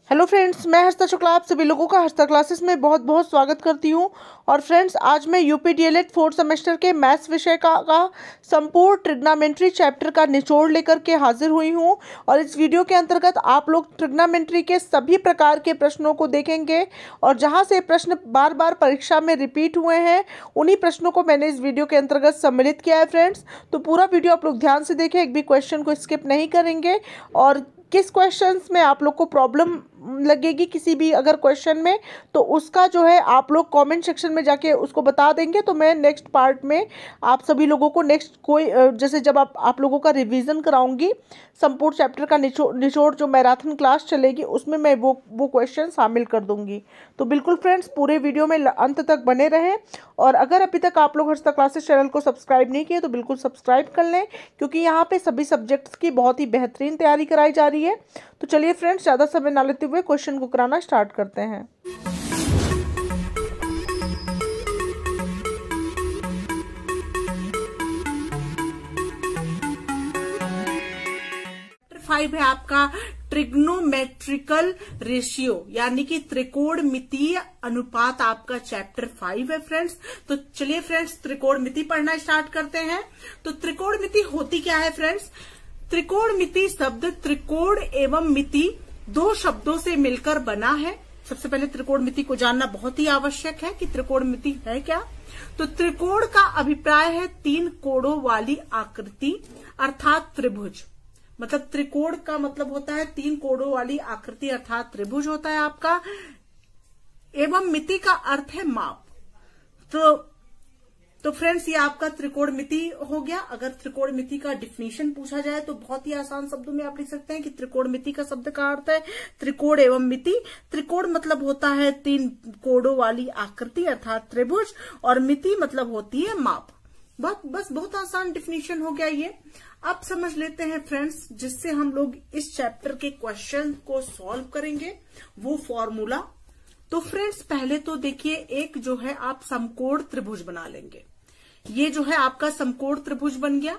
Hello friends, मैं हर्षिता शुक्ला आप सभी लोगों का हर्षिता क्लासेस में बहुत बहुत स्वागत करती हूं। और फ्रेंड्स, आज मैं यूपी डीएलएड फोर्थ सेमेस्टर के मैथ्स विषय का संपूर्ण ट्रिग्नोमेट्री चैप्टर का निचोड़ लेकर के हाजिर हुई हूं। और इस वीडियो के अंतर्गत आप लोग ट्रिग्नोमेट्री के सभी प्रकार के प्रश्नों को देखेंगे और जहां से प्रश्न बार बार परीक्षा में रिपीट हुए हैं उन्हीं प्रश्नों को मैंने इस वीडियो के अंतर्गत सम्मिलित किया है। फ्रेंड्स, तो पूरा वीडियो आप लोग ध्यान से देखें, एक भी क्वेश्चन को स्किप नहीं करेंगे। और किस क्वेश्चंस में आप लोग को प्रॉब्लम लगेगी किसी भी अगर क्वेश्चन में, तो उसका जो है आप लोग कमेंट सेक्शन में जाके उसको बता देंगे। तो मैं नेक्स्ट पार्ट में आप सभी लोगों को नेक्स्ट कोई जैसे जब आप लोगों का रिवीजन कराऊंगी संपूर्ण चैप्टर का निचोड़ जो मैराथन क्लास चलेगी उसमें मैं वो क्वेश्चन शामिल कर दूंगी। तो बिल्कुल फ्रेंड्स, पूरे वीडियो में अंत तक बने रहें। और अगर अभी तक आप लोग हर्षिता क्लासेस चैनल को सब्सक्राइब नहीं किए तो बिल्कुल सब्सक्राइब कर लें, क्योंकि यहाँ पे सभी सब्जेक्ट्स की बहुत ही बेहतरीन तैयारी कराई जा रही है। तो चलिए फ्रेंड्स, ज़्यादा समय ना लेते हुए क्वेश्चन को कराना स्टार्ट करते हैं। फाइव है आपका ट्रिग्नोमेट्रिकल रेशियो, यानी कि त्रिकोणमितीय अनुपात आपका चैप्टर 5 है फ्रेंड्स। तो चलिए फ्रेंड्स, त्रिकोणमिति पढ़ना स्टार्ट करते हैं। तो त्रिकोणमिति होती क्या है फ्रेंड्स? त्रिकोणमिति शब्द त्रिकोण एवं मिति दो शब्दों से मिलकर बना है। सबसे पहले त्रिकोणमिति को जानना बहुत ही आवश्यक है कि त्रिकोणमिति है क्या। तो त्रिकोण का अभिप्राय है तीन कोणों वाली आकृति, अर्थात त्रिभुज। मतलब त्रिकोण का मतलब होता है तीन कोणों वाली आकृति, अर्थात त्रिभुज होता है आपका। एवं मिति का अर्थ है माप। तो फ्रेंड्स, ये आपका त्रिकोणमिति हो गया। अगर त्रिकोणमिति का डिफिनीशन पूछा जाए तो बहुत ही आसान शब्दों में आप लिख सकते हैं कि त्रिकोणमिति का शब्द का अर्थ है त्रिकोण एवं मिति। त्रिकोण मतलब होता है तीन कोणों वाली आकृति, अर्थात त्रिभुज, और मिति मतलब होती है माप। बस बहुत आसान डिफिनीशन हो गया ये। अब समझ लेते हैं फ्रेंड्स, जिससे हम लोग इस चैप्टर के क्वेश्चन को सॉल्व करेंगे, वो फॉर्मूला। तो फ्रेंड्स, पहले तो देखिए, एक जो है आप समकोण त्रिभुज बना लेंगे। ये जो है आपका समकोण त्रिभुज बन गया।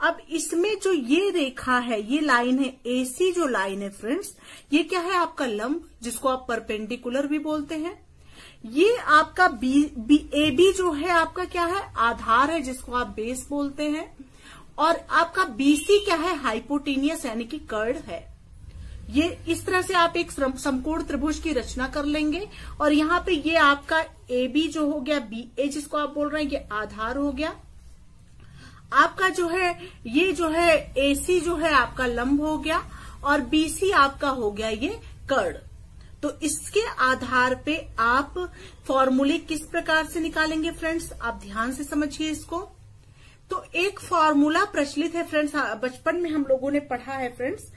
अब इसमें जो ये रेखा है, ये लाइन है एसी, जो लाइन है फ्रेंड्स, ये क्या है? आपका लंब, जिसको आप परपेंडिकुलर भी बोलते हैं। ये आपका AB जो है आपका क्या है? आधार है, जिसको आप बेस बोलते हैं। और आपका BC क्या है? हाइपोटेनियस, यानी कि कर्ण है। ये इस तरह से आप एक समकोण त्रिभुज की रचना कर लेंगे। और यहाँ पे ये आपका AB जो हो गया, BA जिसको आप बोल रहे हैं, ये आधार हो गया आपका। जो है ये जो है AC जो है आपका लंब हो गया, और BC आपका हो गया ये कर्ण। तो इसके आधार पे आप फॉर्मूले किस प्रकार से निकालेंगे फ्रेंड्स, आप ध्यान से समझिए इसको। तो एक फॉर्मूला प्रचलित है फ्रेंड्स, बचपन में हम लोगों ने पढ़ा है फ्रेंड्स,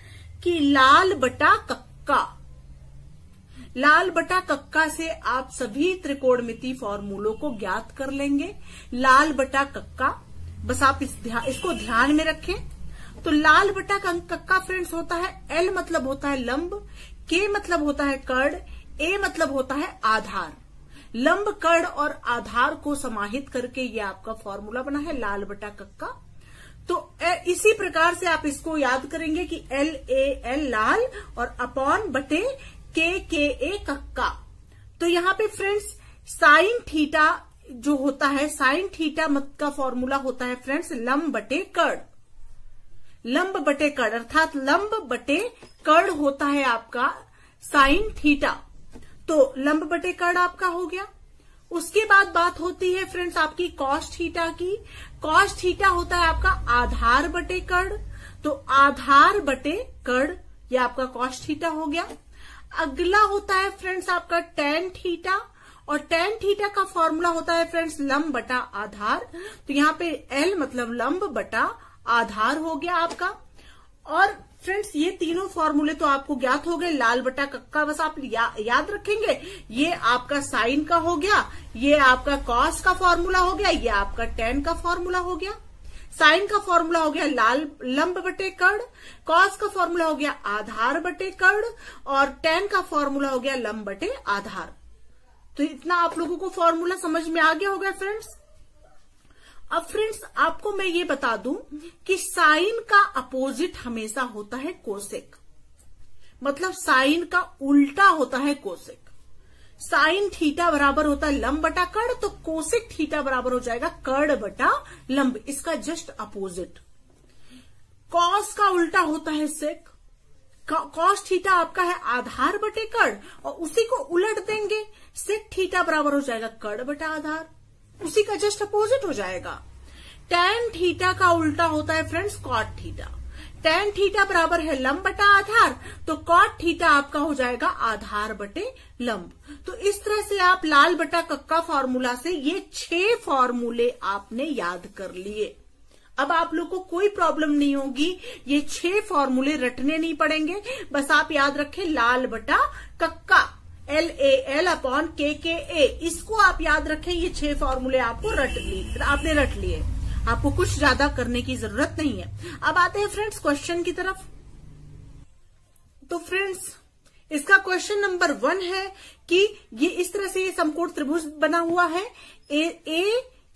कि लाल बटा कक्का। लाल बटा कक्का से आप सभी त्रिकोणमिति फॉर्मूलों को ज्ञात कर लेंगे। लाल बटा कक्का, बस आप इसको ध्यान में रखें। तो लाल बटा कक्का फ्रेंड्स होता है, L मतलब होता है लंब, K मतलब होता है कर्ण, A मतलब होता है आधार। लंब, कर्ण और आधार को समाहित करके ये आपका फॉर्मूला बना है लाल बटा कक्का। तो इसी प्रकार से आप इसको याद करेंगे कि LAL लाल और अपॉन बटे KA कक्का। तो यहाँ पे फ्रेंड्स साइन थीटा जो होता है, साइन थीटा का फॉर्मूला होता है फ्रेंड्स लंब बटे कर्ण। लंब बटे कर्ण, अर्थात लंब बटे कर्ण होता है आपका साइन थीटा। तो लंब बटे कर्ण आपका हो गया। उसके बाद बात होती है फ्रेंड्स आपकी कॉस थीटा की। कॉस थीटा होता है आपका आधार बटे कर्ण। तो आधार बटे कर्ण, ये आपका कॉस थीटा हो गया। अगला होता है फ्रेंड्स आपका टेन थीटा, और टेन थीटा का फॉर्मूला होता है फ्रेंड्स लंब बटा आधार। तो यहाँ पे L मतलब लंब बटा आधार हो गया आपका। और फ्रेंड्स ये तीनों फॉर्मूले तो आपको ज्ञात हो गए। लाल बटा कक्का बस आप याद रखेंगे, ये आपका साइन का हो गया, ये आपका कॉस का फॉर्मूला हो गया, ये आपका टेन का फॉर्मूला हो गया। साइन का फॉर्मूला हो गया लंब बटे कर्ण, कॉस का फॉर्मूला हो गया आधार बटे कर्ण, और टेन का फॉर्मूला हो गया लंब बटे आधार। तो इतना आप लोगों को फॉर्मूला समझ में आ गया होगा फ्रेंड्स। अब फ्रेंड्स आपको मैं ये बता दूं कि साइन का अपोजिट हमेशा होता है कोसेक। मतलब साइन का उल्टा होता है कोसेक। साइन थीटा बराबर होता है लंब बटा कर्ण, तो कोसेक थीटा बराबर हो जाएगा कर्ण बटा लंब, इसका जस्ट अपोजिट। कॉस का उल्टा होता है सेक। कॉस थीटा आपका है आधार बटे कर्ण, और उसी को उलट देंगे, सेक थीटा बराबर हो जाएगा कर्ण बटा आधार, उसी का जस्ट अपोजिट हो जाएगा। टैन थीटा का उल्टा होता है friends cot theta. Tan theta बराबर है लंब बटा आधार, तो कॉट थीटा आपका हो जाएगा आधार बटे लंब। तो इस तरह से आप लाल बटा कक्का फॉर्मूला से ये 6 फॉर्मूले आपने याद कर लिए। अब आप लोग को कोई प्रॉब्लम नहीं होगी, ये 6 फॉर्मूले रटने नहीं पड़ेंगे, बस आप याद रखें लाल बटा कक्का LAL/KKA, इसको आप याद रखें। ये 6 फॉर्मूले आपने रट लिए, आपको कुछ ज्यादा करने की जरूरत नहीं है। अब आते हैं फ्रेंड्स क्वेश्चन की तरफ। तो फ्रेंड्स इसका क्वेश्चन नंबर 1 है कि ये इस तरह से ये समकोण त्रिभुज बना हुआ है,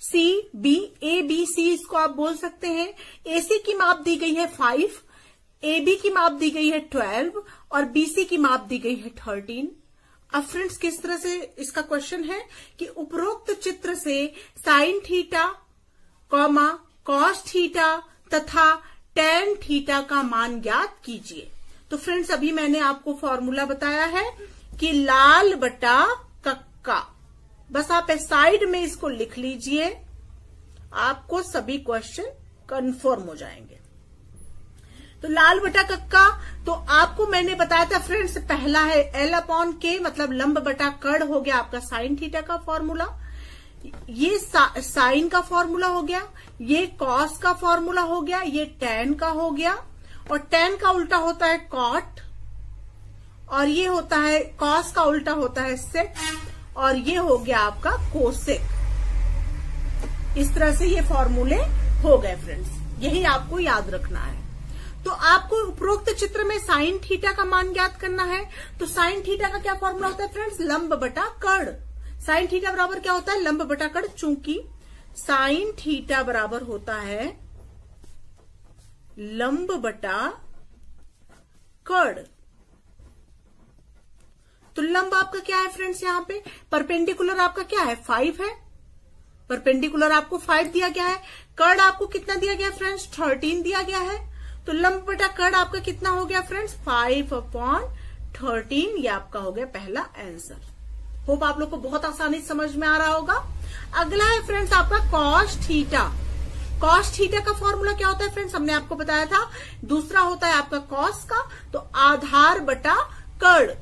ABC इसको आप बोल सकते हैं। AC की माप दी गई है 5, AB की माप दी गई है 12 और BC की माप दी गई है 13। अब फ्रेंड्स किस तरह से इसका क्वेश्चन है कि उपरोक्त चित्र से साइन थीटा, कॉस थीटा तथा टैन थीटा का मान ज्ञात कीजिए। तो फ्रेंड्स अभी मैंने आपको फॉर्मूला बताया है कि लाल बटा कक्का, बस आप साइड में इसको लिख लीजिए, आपको सभी क्वेश्चन कंफर्म हो जाएंगे। तो लाल बटा कक्का, तो आपको मैंने बताया था फ्रेंड्स, पहला है L/K, मतलब लंब बटा कर्ण हो गया आपका साइन थीटा का फॉर्मूला, ये साइन का फॉर्मूला हो गया, ये कॉस का फॉर्मूला हो गया, ये टैन का हो गया, और टैन का उल्टा होता है कॉट, और ये होता है कॉस का उल्टा होता है सेक, और ये हो गया आपका कोसेक। इस तरह से ये फॉर्मूले हो गए फ्रेंड्स, यही आपको याद रखना है। तो आपको उपरोक्त चित्र में साइन थीटा का मान ज्ञात करना है। तो साइन थीटा का क्या फॉर्मूला होता है फ्रेंड्स, लंब बटा कर्ण। साइन थीटा बराबर क्या होता है, लंब बटा कर्ण, चूंकि साइन थीटा बराबर होता है लंब बटा कर्ण। तो लंब आपका क्या है फ्रेंड्स, यहां पे परपेंडिकुलर आपका क्या है 5 है, परपेंडिकुलर आपको 5 दिया गया है। कर्ण आपको कितना दिया गया फ्रेंड्स, 13 दिया गया है। तो लंब बटा कर्ण आपका कितना हो गया फ्रेंड्स, 5/13, ये आपका हो गया पहला आंसर। होप आप लोग को बहुत आसानी से समझ में आ रहा होगा। अगला है फ्रेंड्स आपका कॉस थीटा। कॉस थीटा का फॉर्मूला क्या होता है फ्रेंड्स, हमने आपको बताया था, दूसरा होता है आपका कॉस का, तो आधार बटा कर्ण।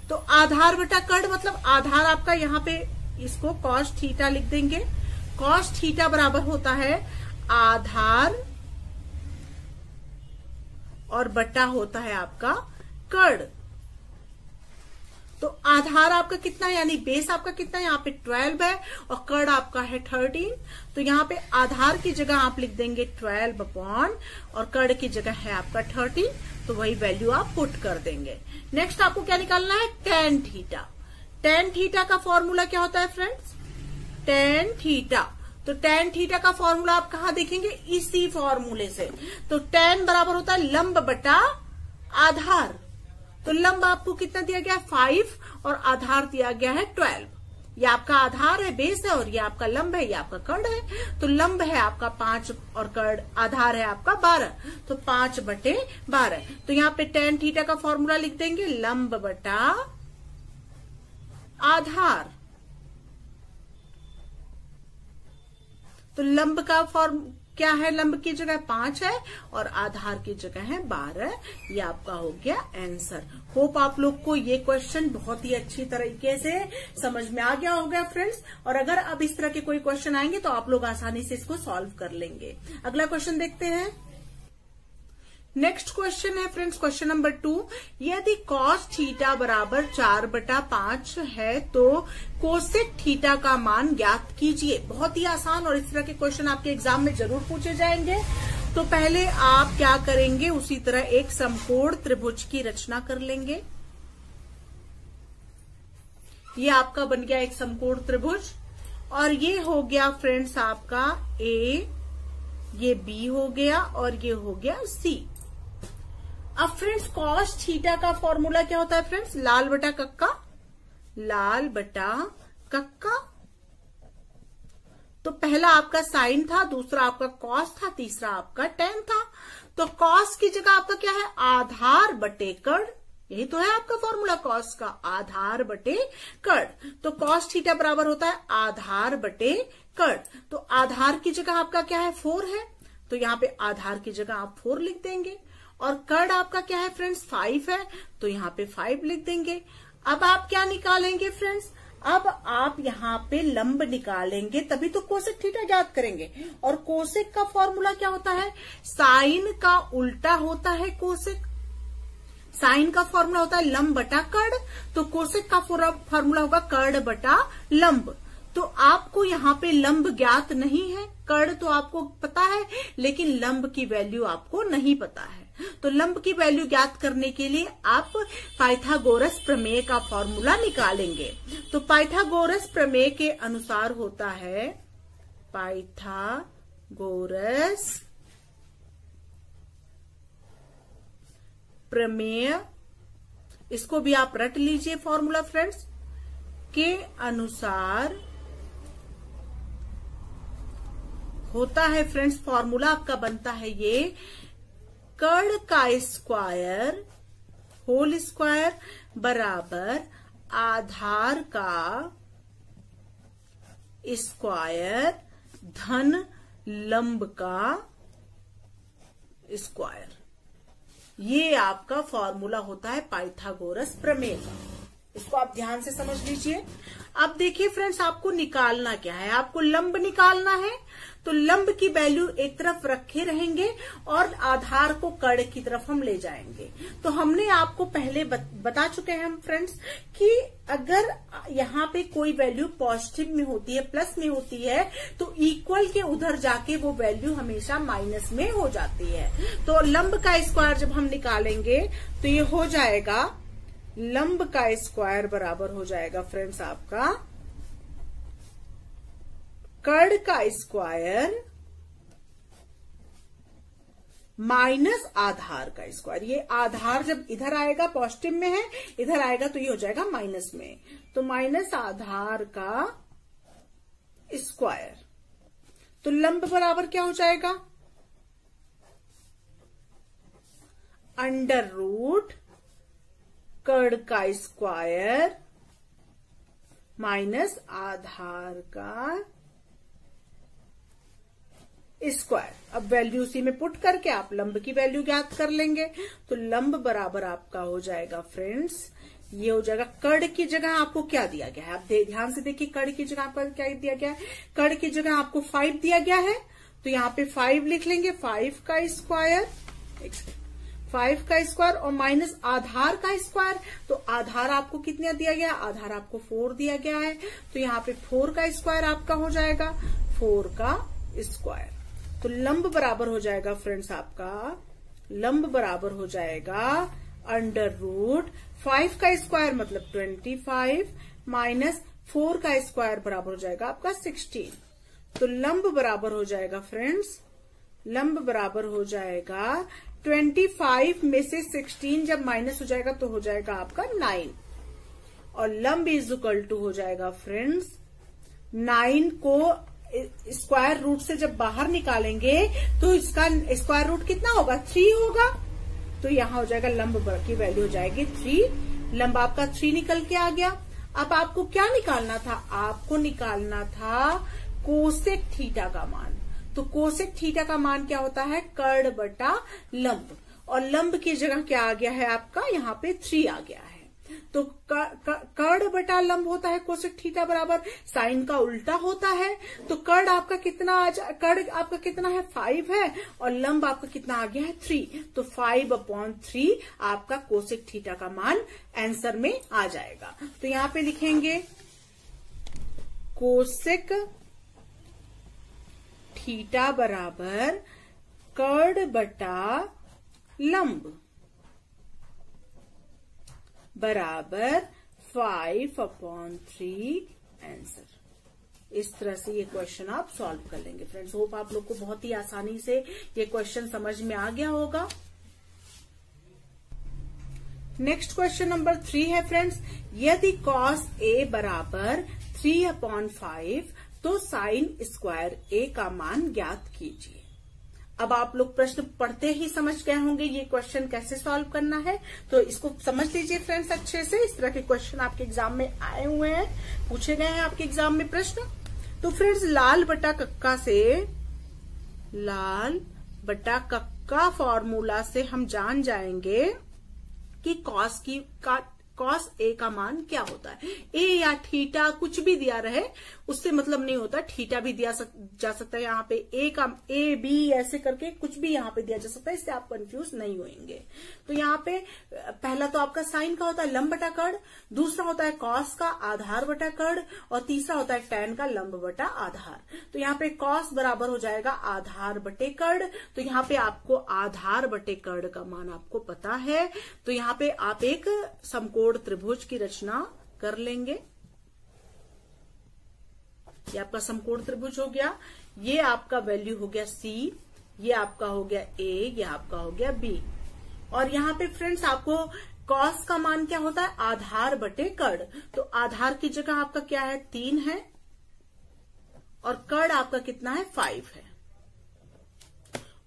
तो आधार बटा कर्ण मतलब आधार आपका यहाँ पे, इसको कॉस थीटा लिख देंगे। कॉस थीटा बराबर होता है आधार और बटा होता है आपका कर्ण। तो आधार आपका कितना है, यानी बेस आपका कितना है, यहाँ पे 12 है, और कर्ण आपका है 13। तो यहाँ पे आधार की जगह आप लिख देंगे 12 और कर्ण की जगह है आपका 13, तो वही वैल्यू आप पुट कर देंगे। नेक्स्ट आपको क्या निकालना है, टैन थीटा। टैन थीटा का फॉर्मूला क्या होता है फ्रेंड्स, टैन थीटा। तो टैन थीटा का फॉर्मूला आप कहाँ देखेंगे, इसी फॉर्मूले से। तो टैन बराबर होता है लंब बटा आधार। तो लंब आपको कितना दिया गया है 5 और आधार दिया गया है 12। ये आपका आधार है, बेस है, और ये आपका लंब है, ये आपका कर्ण है। तो लंब है आपका 5 और कर्ण आधार है आपका 12, तो 5/12। तो यहाँ पे टैन थीटा का फॉर्मूला लिख देंगे लंब बटा आधार। तो लंब का फॉर्म क्या है, लंब की जगह 5 है और आधार की जगह है 12। ये आपका हो गया आंसर। होप आप लोग को ये क्वेश्चन बहुत ही अच्छी तरीके से समझ में आ गया होगा फ्रेंड्स। और अगर अब इस तरह के कोई क्वेश्चन आएंगे तो आप लोग आसानी से इसको सॉल्व कर लेंगे। अगला क्वेश्चन देखते हैं। नेक्स्ट क्वेश्चन है फ्रेंड्स क्वेश्चन नंबर 2। यदि कॉस थीटा बराबर 4/5 है तो कोसेक थीटा का मान ज्ञात कीजिए। बहुत ही आसान और इस तरह के क्वेश्चन आपके एग्जाम में जरूर पूछे जाएंगे। तो पहले आप क्या करेंगे, उसी तरह एक समकोण त्रिभुज की रचना कर लेंगे। ये आपका बन गया एक समकोण त्रिभुज और ये हो गया फ्रेंड्स आपका A, ये B हो गया और ये हो गया C। अब फ्रेंड्स कॉस थीटा का फॉर्मूला क्या होता है फ्रेंड्स, लाल बटा कक्का, लाल बटा कक्का। तो पहला आपका साइन था, दूसरा आपका कॉस था, तीसरा आपका टेन था। तो कॉस की जगह आपका क्या है, आधार बटे कर्ण। यही तो है आपका फॉर्मूला कॉस का, आधार बटे कर्ण। तो कॉस थीटा बराबर होता है आधार बटे कर्ण। तो आधार की जगह आपका क्या है, 4 है, तो यहाँ पे आधार की जगह आप 4 लिख देंगे। और कर्ण आपका क्या है फ्रेंड्स, 5 है, तो यहाँ पे 5 लिख देंगे। अब आप क्या निकालेंगे फ्रेंड्स, अब आप यहाँ पे लंब निकालेंगे, तभी तो कोसेक थीटा ज्ञात करेंगे। और कोसेक का फॉर्मूला क्या होता है, साइन का उल्टा होता है कोसेक। साइन का फॉर्मूला होता है लंब बटा कर्ण, तो कोसेक का फॉर्मूला होगा कर्ण बटा लंब। तो आपको यहाँ पे लंब ज्ञात नहीं है, कर्ण तो आपको पता है, लेकिन लंब की वैल्यू आपको नहीं पता है। तो लंब की वैल्यू ज्ञात करने के लिए आप पाइथागोरस प्रमेय का फॉर्मूला निकालेंगे। तो पाइथागोरस प्रमेय के अनुसार होता है पाइथागोरस प्रमेय, इसको भी आप रट लीजिए फॉर्मूला फ्रेंड्स, के अनुसार होता है फ्रेंड्स, फॉर्मूला आपका बनता है ये, कर्ण का स्क्वायर होल स्क्वायर बराबर आधार का स्क्वायर धन लंब का स्क्वायर। ये आपका फॉर्मूला होता है पाइथागोरस प्रमेय का। इसको आप ध्यान से समझ लीजिए। अब देखिए फ्रेंड्स, आपको निकालना क्या है, आपको लंब निकालना है। तो लंब की वैल्यू एक तरफ रखे रहेंगे और आधार को कर्ण की तरफ हम ले जाएंगे। तो हमने आपको पहले बता चुके हैं हम फ्रेंड्स कि अगर यहाँ पे कोई वैल्यू पॉजिटिव में होती है, प्लस में होती है, तो इक्वल के उधर जाके वो वैल्यू हमेशा माइनस में हो जाती है। तो लंब का स्क्वायर जब हम निकालेंगे तो ये हो जाएगा, लंब का स्क्वायर बराबर हो जाएगा फ्रेंड्स आपका कर्ण का स्क्वायर माइनस आधार का स्क्वायर। ये आधार जब इधर आएगा पॉजिटिव में है, इधर आएगा तो ये हो जाएगा माइनस में। तो माइनस आधार का स्क्वायर। तो लंब बराबर क्या हो जाएगा, अंडर रूट कर्ण का स्क्वायर माइनस आधार का स्क्वायर। अब वैल्यू उसी में पुट करके आप लंब की वैल्यू ज्ञात कर लेंगे। तो लंब बराबर आपका हो जाएगा फ्रेंड्स, ये हो जाएगा, कर्ण की जगह आपको क्या दिया गया है, आप ध्यान से देखिए, कर्ण की जगह आपको क्या दिया गया है, कर्ण की जगह आपको 5 दिया गया है। तो यहाँ पे 5 लिख लेंगे, 5 का स्क्वायर, 5 का स्क्वायर और माइनस आधार का स्क्वायर। तो आधार आपको कितना दिया गया, आधार आपको 4 दिया गया है। तो यहाँ पे 4 का स्क्वायर आपका हो जाएगा 4 का स्क्वायर। तो लंब बराबर हो जाएगा फ्रेंड्स आपका, लंब बराबर हो जाएगा अंडर रूट 5 का स्क्वायर मतलब 25 माइनस 4 का स्क्वायर बराबर हो जाएगा आपका 16। तो लंब बराबर हो जाएगा फ्रेंड्स, लंब बराबर हो जाएगा 25 में से 16 जब माइनस हो जाएगा तो हो जाएगा आपका 9। और लंब इज इक्वल टू हो जाएगा फ्रेंड्स 9 को स्क्वायर रूट से जब बाहर निकालेंगे तो इसका स्क्वायर रूट कितना होगा, 3 होगा। तो यहां हो जाएगा लंब की वैल्यू हो जाएगी 3। लंब आपका 3 निकल के आ गया। अब आपको क्या निकालना था, आपको निकालना था कोसेक थीटा का मान। तो कोसेक थीटा का मान क्या होता है, कर्ण बटा लंब। और लंब की जगह क्या आ गया है आपका, यहाँ पे 3 आ गया है। तो कर्ण बटा लंब होता है कोसेक थीटा बराबर, साइन का उल्टा होता है। तो कर्ण आपका कितना कर्ण आपका कितना है, 5 है, और लंब आपका कितना आ गया है, 3। तो 5/3 आपका कोसेक थीटा का मान आंसर में आ जाएगा। तो यहाँ पे लिखेंगे कोसेक थीटा बराबर कर्ण बटा लंब बराबर 5/3 आंसर। इस तरह से ये क्वेश्चन आप सॉल्व कर लेंगे फ्रेंड्स। होप आप लोग को बहुत ही आसानी से ये क्वेश्चन समझ में आ गया होगा। नेक्स्ट क्वेश्चन नंबर 3 है फ्रेंड्स, यदि cos A बराबर 3/5 तो साइन स्क्वायर A का मान ज्ञात कीजिए। अब आप लोग प्रश्न पढ़ते ही समझ गए होंगे ये क्वेश्चन कैसे सॉल्व करना है, तो इसको समझ लीजिए फ्रेंड्स अच्छे से। इस तरह के क्वेश्चन आपके एग्जाम में आए हुए हैं, पूछे गए हैं आपके एग्जाम में प्रश्न। तो फ्रेंड्स लाल बटा कक्का से, लाल बटा कक्का फॉर्मूला से हम जान जाएंगे कि cos A का मान क्या होता है। A या थीटा कुछ भी दिया रहे उससे मतलब नहीं होता, थीटा भी दिया जा सकता है, यहाँ पे A B ऐसे करके कुछ भी यहाँ पे दिया जा सकता है, इससे आप कंफ्यूज नहीं होंगे। तो यहाँ पे पहला तो आपका साइन का होता है लंब बटा कर्ण, दूसरा होता है कॉस का आधार बटा कर्ण, और तीसरा होता है टैन का लंब बटा आधार। तो यहाँ पे कॉस बराबर हो जाएगा आधार बटे कर्ण, तो यहाँ पे आपको आधार बटे कर्ण का मान आपको पता है, तो यहाँ पे आप एक समकोण त्रिभुज की रचना कर लेंगे। ये आपका समकोण त्रिभुज हो गया, ये आपका वैल्यू हो गया C, ये आपका हो गया A, ये आपका हो गया B। और यहाँ पे फ्रेंड्स आपको cos का मान क्या होता है आधार बटे कर्ण, तो आधार की जगह आपका क्या है 3 है, और कर्ण आपका कितना है 5 है।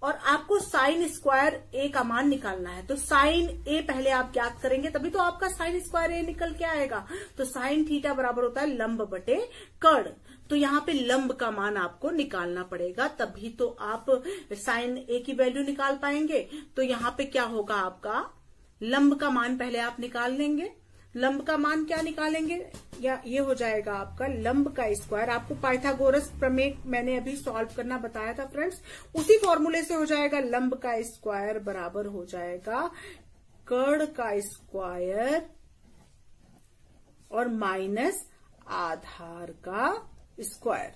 और आपको साइन स्क्वायर A का मान निकालना है, तो साइन A पहले आप ज्ञात करेंगे तभी तो आपका साइन स्क्वायर A निकल के आएगा। तो साइन थीटा बराबर होता है लंब बटे कर्ण, तो यहाँ पे लंब का मान आपको निकालना पड़ेगा, तभी तो आप साइन A की वैल्यू निकाल पाएंगे। तो यहाँ पे क्या होगा आपका लंब का मान पहले आप निकाल लेंगे। लंब का मान क्या निकालेंगे, या ये हो जाएगा आपका लंब का स्क्वायर। आपको पाइथागोरस प्रमेय मैंने अभी सॉल्व करना बताया था फ्रेंड्स, उसी फॉर्मूले से हो जाएगा लंब का स्क्वायर बराबर हो जाएगा कर्ण का स्क्वायर और माइनस आधार का स्क्वायर।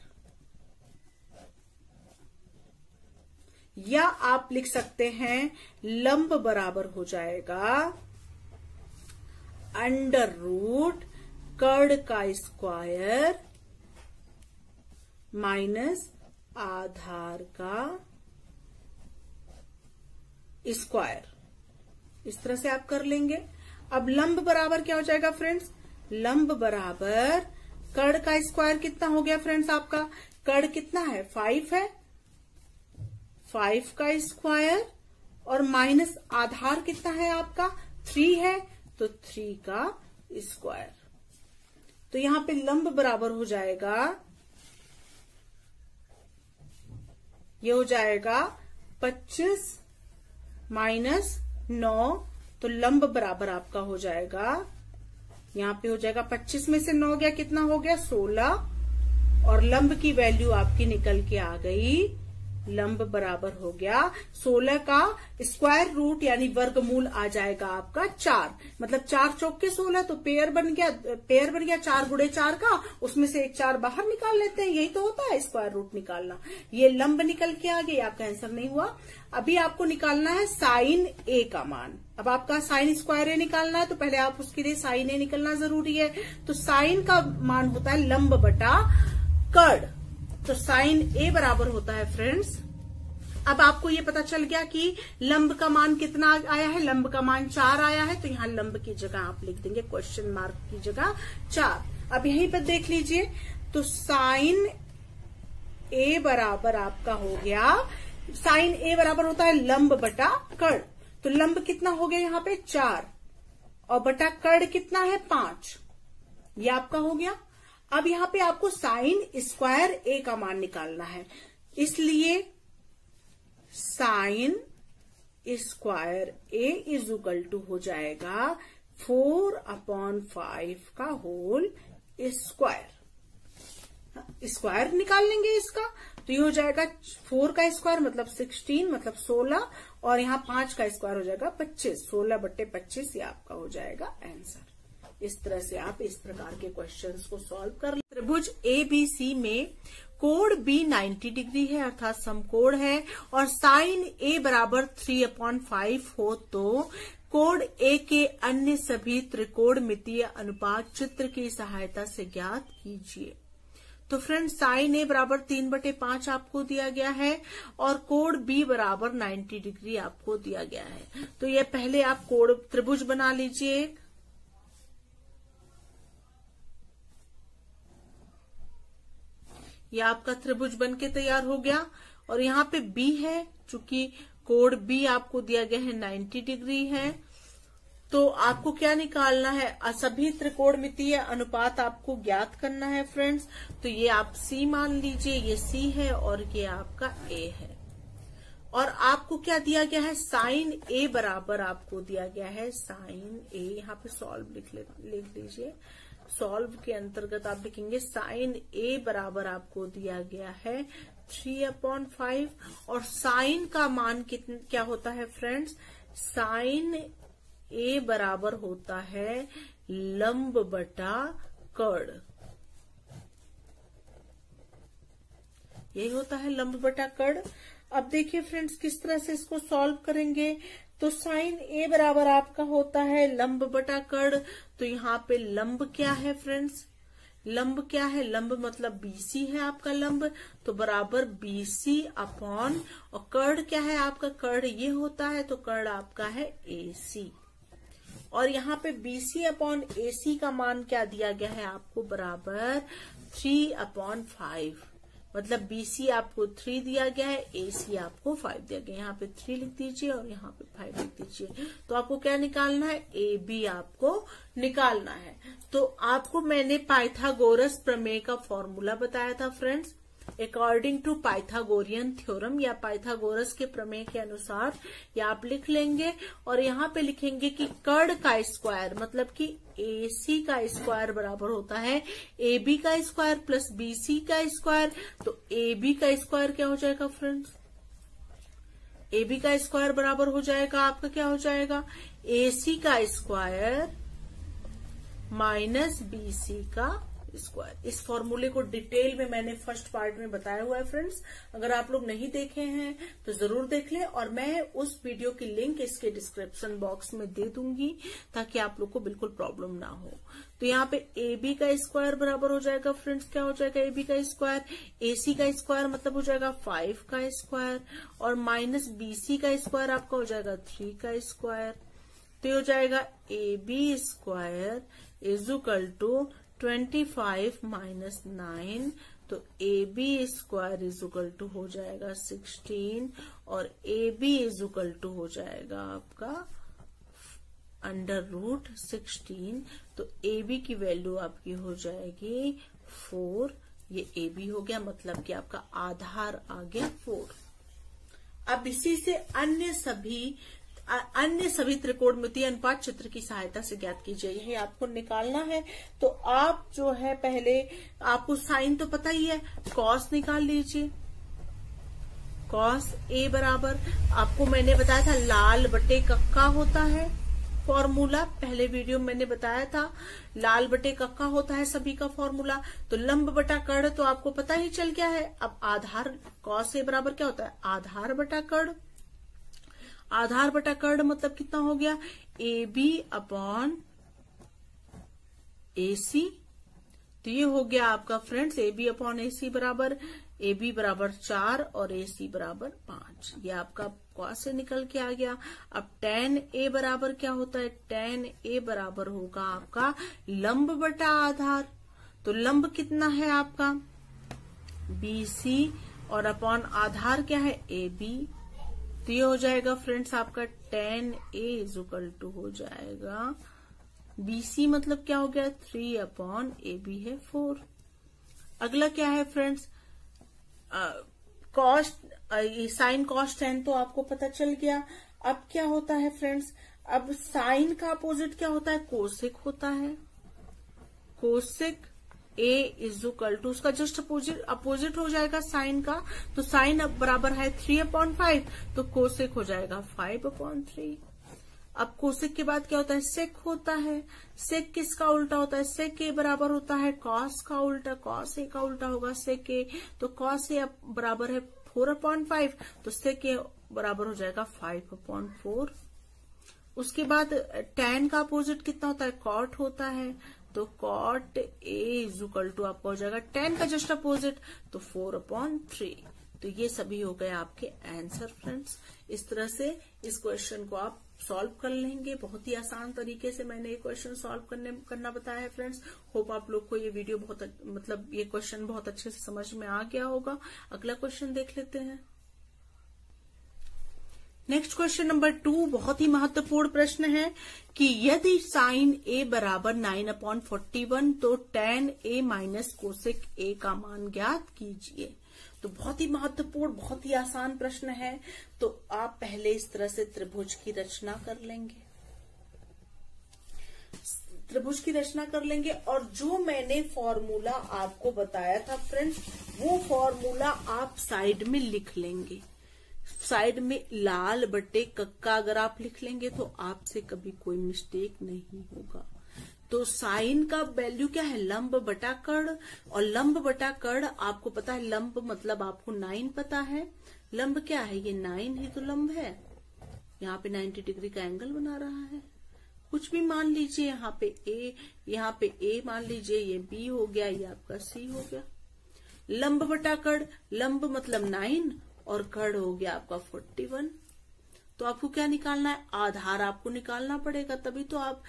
या आप लिख सकते हैं लंब बराबर हो जाएगा अंडर रूट कर्ण का स्क्वायर माइनस आधार का स्क्वायर। इस तरह से आप कर लेंगे। अब लंब बराबर क्या हो जाएगा फ्रेंड्स, लंब बराबर कर्ण का स्क्वायर कितना हो गया फ्रेंड्स, आपका कर्ण कितना है 5 है, 5 का स्क्वायर और माइनस आधार कितना है आपका 3 है, तो 3 का स्क्वायर। तो यहां पे लंब बराबर हो जाएगा, ये हो जाएगा 25 माइनस 9, तो लंब बराबर आपका हो जाएगा, यहां पे हो जाएगा 25 में से 9 गया कितना हो गया 16, और लंब की वैल्यू आपकी निकल के आ गई, लंब बराबर हो गया 16 का स्क्वायर रूट यानी वर्गमूल आ जाएगा आपका 4, मतलब 4 चौक के 16, तो पेयर बन गया 4 गुणे 4 का, उसमें से एक 4 बाहर निकाल लेते हैं, यही तो होता है स्क्वायर रूट निकालना। ये लंब निकल के आ गया, आपका आंसर नहीं हुआ। अभी आपको निकालना है साइन A का मान। अब आपका साइन स्क्वायर A निकालना है तो पहले आप उसके लिए साइन A निकलना जरूरी है, तो साइन का मान होता है लंब बटा कर्ण, तो साइन A बराबर होता है फ्रेंड्स। अब आपको ये पता चल गया कि लंब का मान कितना आया है, लंब का मान 4 आया है, तो यहाँ लंब की जगह आप लिख देंगे क्वेश्चन मार्क की जगह 4। अब यहीं पर देख लीजिए, तो साइन A बराबर आपका हो गया, साइन A बराबर होता है लंब बटा कर्ण, तो लंब कितना हो गया यहाँ पे 4 और बटा कर्ण कितना है 5, ये आपका हो गया। अब यहाँ पे आपको साइन स्क्वायर A का मान निकालना है, इसलिए sine square A is equal to हो जाएगा 4/5 का होल स्क्वायर। स्क्वायर निकाल लेंगे इसका, तो ये हो जाएगा 4 का स्क्वायर मतलब 16 मतलब 16, और यहाँ 5 का स्क्वायर हो जाएगा 25, 16 बट्टे 25, ये आपका हो जाएगा आंसर। इस तरह से आप इस प्रकार के क्वेश्चंस को सॉल्व कर लें। त्रिभुज ABC में कोण B 90 डिग्री है अर्थात समकोण है, और साइन A बराबर 3/5 हो तो कोण A के अन्य सभी त्रिकोणमितीय अनुपात चित्र की सहायता से ज्ञात कीजिए। तो फ्रेंड्स साइन ए बराबर 3/5 आपको दिया गया है और कोण बी बराबर 90 डिग्री आपको दिया गया है। तो ये पहले आप कोण त्रिभुज बना लीजिए। ये आपका त्रिभुज बनके तैयार हो गया और यहाँ पे बी है, चूंकि कोण बी आपको दिया गया है 90 डिग्री है। तो आपको क्या निकालना है, सभी त्रिकोणमितीय अनुपात आपको ज्ञात करना है फ्रेंड्स। तो ये आप सी मान लीजिए, ये सी है और ये आपका ए है। और आपको क्या दिया गया है, साइन ए बराबर आपको दिया गया है साइन ए। यहाँ पे सॉल्व लिख लीजिए। सॉल्व के अंतर्गत आप लिखेंगे साइन ए बराबर आपको दिया गया है 3/5 और साइन का मान क्या होता है फ्रेंड्स, साइन ए बराबर होता है लंब बटा कर्ण। यही होता है लंब बटा कर्ण। अब देखिए फ्रेंड्स किस तरह से इसको सॉल्व करेंगे। तो साइन ए बराबर आपका होता है लंब बटा कर्ण। तो यहाँ पे लंब क्या है फ्रेंड्स, लंब क्या है, लंब मतलब बीसी है आपका लंब, तो बराबर बीसी अपॉन, और कर्ण क्या है आपका, कर्ण ये होता है, तो कर्ण आपका है एसी। और यहाँ पे BC अपॉन AC का मान क्या दिया गया है आपको, बराबर 3/5। मतलब BC आपको 3 दिया गया है, AC आपको 5 दिया गया है। यहाँ पे 3 लिख दीजिए और यहाँ पे 5 लिख दीजिए। तो आपको क्या निकालना है, AB आपको निकालना है। तो आपको मैंने पाइथागोरस प्रमेय का फॉर्मूला बताया था friends, according to Pythagorean theorem या पाइथागोरस के प्रमेय के अनुसार ये आप लिख लेंगे। और यहाँ पे लिखेंगे कि कर्ण का स्क्वायर मतलब कि AC का स्क्वायर बराबर होता है AB का स्क्वायर प्लस BC का स्क्वायर। तो AB का स्क्वायर क्या हो जाएगा फ्रेंड्स, AB का स्क्वायर बराबर हो जाएगा आपका क्या हो जाएगा, AC का स्क्वायर माइनस BC का स्क्वायर। इस फॉर्मूले को डिटेल में मैंने फर्स्ट पार्ट में बताया हुआ है फ्रेंड्स, अगर आप लोग नहीं देखे हैं तो जरूर देख लें। और मैं उस वीडियो की लिंक इसके डिस्क्रिप्शन बॉक्स में दे दूंगी ताकि आप लोग को बिल्कुल प्रॉब्लम ना हो। तो यहाँ पे AB का स्क्वायर बराबर हो जाएगा फ्रेंड्स, क्या हो जाएगा AB का स्क्वायर, AC का स्क्वायर मतलब हो जाएगा 5 का स्क्वायर और माइनस BC का स्क्वायर आपका हो जाएगा 3 का स्क्वायर। तो हो जाएगा AB square is equal to 25 minus 9। तो AB square is equal to हो जाएगा 16 और AB इज इक्वल टू हो जाएगा आपका √16। तो AB की वैल्यू आपकी हो जाएगी 4। ये AB हो गया, मतलब कि आपका आधार आ गया 4। अब इसी से अन्य सभी त्रिकोणमितीय अनुपात चित्र की सहायता से ज्ञात कीजिए। यही आपको निकालना है। तो आप जो है पहले आपको साइन तो पता ही है, कॉस निकाल लीजिए। कॉस ए बराबर आपको मैंने बताया था लाल बटे कक्का होता है फॉर्मूला, पहले वीडियो में मैंने बताया था लाल बटे कक्का होता है सभी का फॉर्मूला। तो लंब बटा कर्ण तो आपको पता ही चल गया है। अब आधार कॉस ए बराबर क्या होता है, आधार बटा कर्ण। आधार बटा कर्ण मतलब कितना हो गया, AB अपॉन AC। तो ये हो गया आपका फ्रेंड्स AB अपॉन AC बराबर AB बराबर 4 और AC बराबर 5। ये आपका कॉस से निकल के आ गया। अब tan A बराबर क्या होता है, tan A बराबर होगा आपका लंब बटा आधार। तो लंब कितना है आपका BC और अपॉन आधार क्या है AB। तो ये हो जाएगा फ्रेंड्स आपका tan A is equal to हो जाएगा BC मतलब क्या हो गया 3/AB है 4। अगला क्या है फ्रेंड्स, साइन कॉस tan तो आपको पता चल गया। अब क्या होता है फ्रेंड्स, अब साइन का अपोजिट क्या होता है, कोसेक होता है। Cosec A is equal to उसका जस्ट अपोजिट हो जाएगा साइन का। तो साइन अब बराबर है 3/5, तो कोसेक हो जाएगा 5/3। अब कोसेक के बाद क्या होता है, सेक होता है। सेक किसका उल्टा होता है, सेक ए बराबर होता है कॉस का उल्टा, कॉस ए का उल्टा होगा सेक ए। तो कॉस ए बराबर है 4/5, तो सेक ए बराबर हो जाएगा 5/4। उसके बाद tan का अपोजिट कितना होता है, कॉट होता है। तो cot A is equal to आपका हो जाएगा tan का जस्ट अपोजिट, तो 4/3। तो ये सभी हो गए आपके आंसर फ्रेंड्स। इस तरह से इस क्वेश्चन को आप सॉल्व कर लेंगे। बहुत ही आसान तरीके से मैंने ये क्वेश्चन सॉल्व करना बताया है फ्रेंड्स। होप आप लोग को ये वीडियो ये क्वेश्चन बहुत अच्छे से समझ में आ गया होगा। अगला क्वेश्चन देख लेते हैं। नेक्स्ट क्वेश्चन नंबर 2 बहुत ही महत्वपूर्ण प्रश्न है कि यदि साइन a बराबर 9/41 तो tan a minus cosec a का मान ज्ञात कीजिए। तो बहुत ही महत्वपूर्ण, बहुत ही आसान प्रश्न है। तो आप पहले इस तरह से त्रिभुज की रचना कर लेंगे। त्रिभुज की रचना कर लेंगे और जो मैंने फॉर्मूला आपको बताया था फ्रेंड्स, वो फॉर्मूला आप साइड में लिख लेंगे। साइड में लाल बटे कक्का अगर आप लिख लेंगे तो आपसे कभी कोई मिस्टेक नहीं होगा। तो साइन का वैल्यू क्या है, लंब बटा कर्ण, और लंब बटा कर्ण आपको पता है, लंब मतलब आपको 9 पता है। लंब क्या है, ये 9 ही तो लंब है। यहाँ पे 90 डिग्री का एंगल बना रहा है। कुछ भी मान लीजिए, यहाँ पे ए मान लीजिए, ये बी हो गया, ये आपका सी हो गया। लंब बटा कर्ण, लंब मतलब 9 और कर्ण हो गया आपका 41। तो आपको क्या निकालना है, आधार आपको निकालना पड़ेगा, तभी तो आप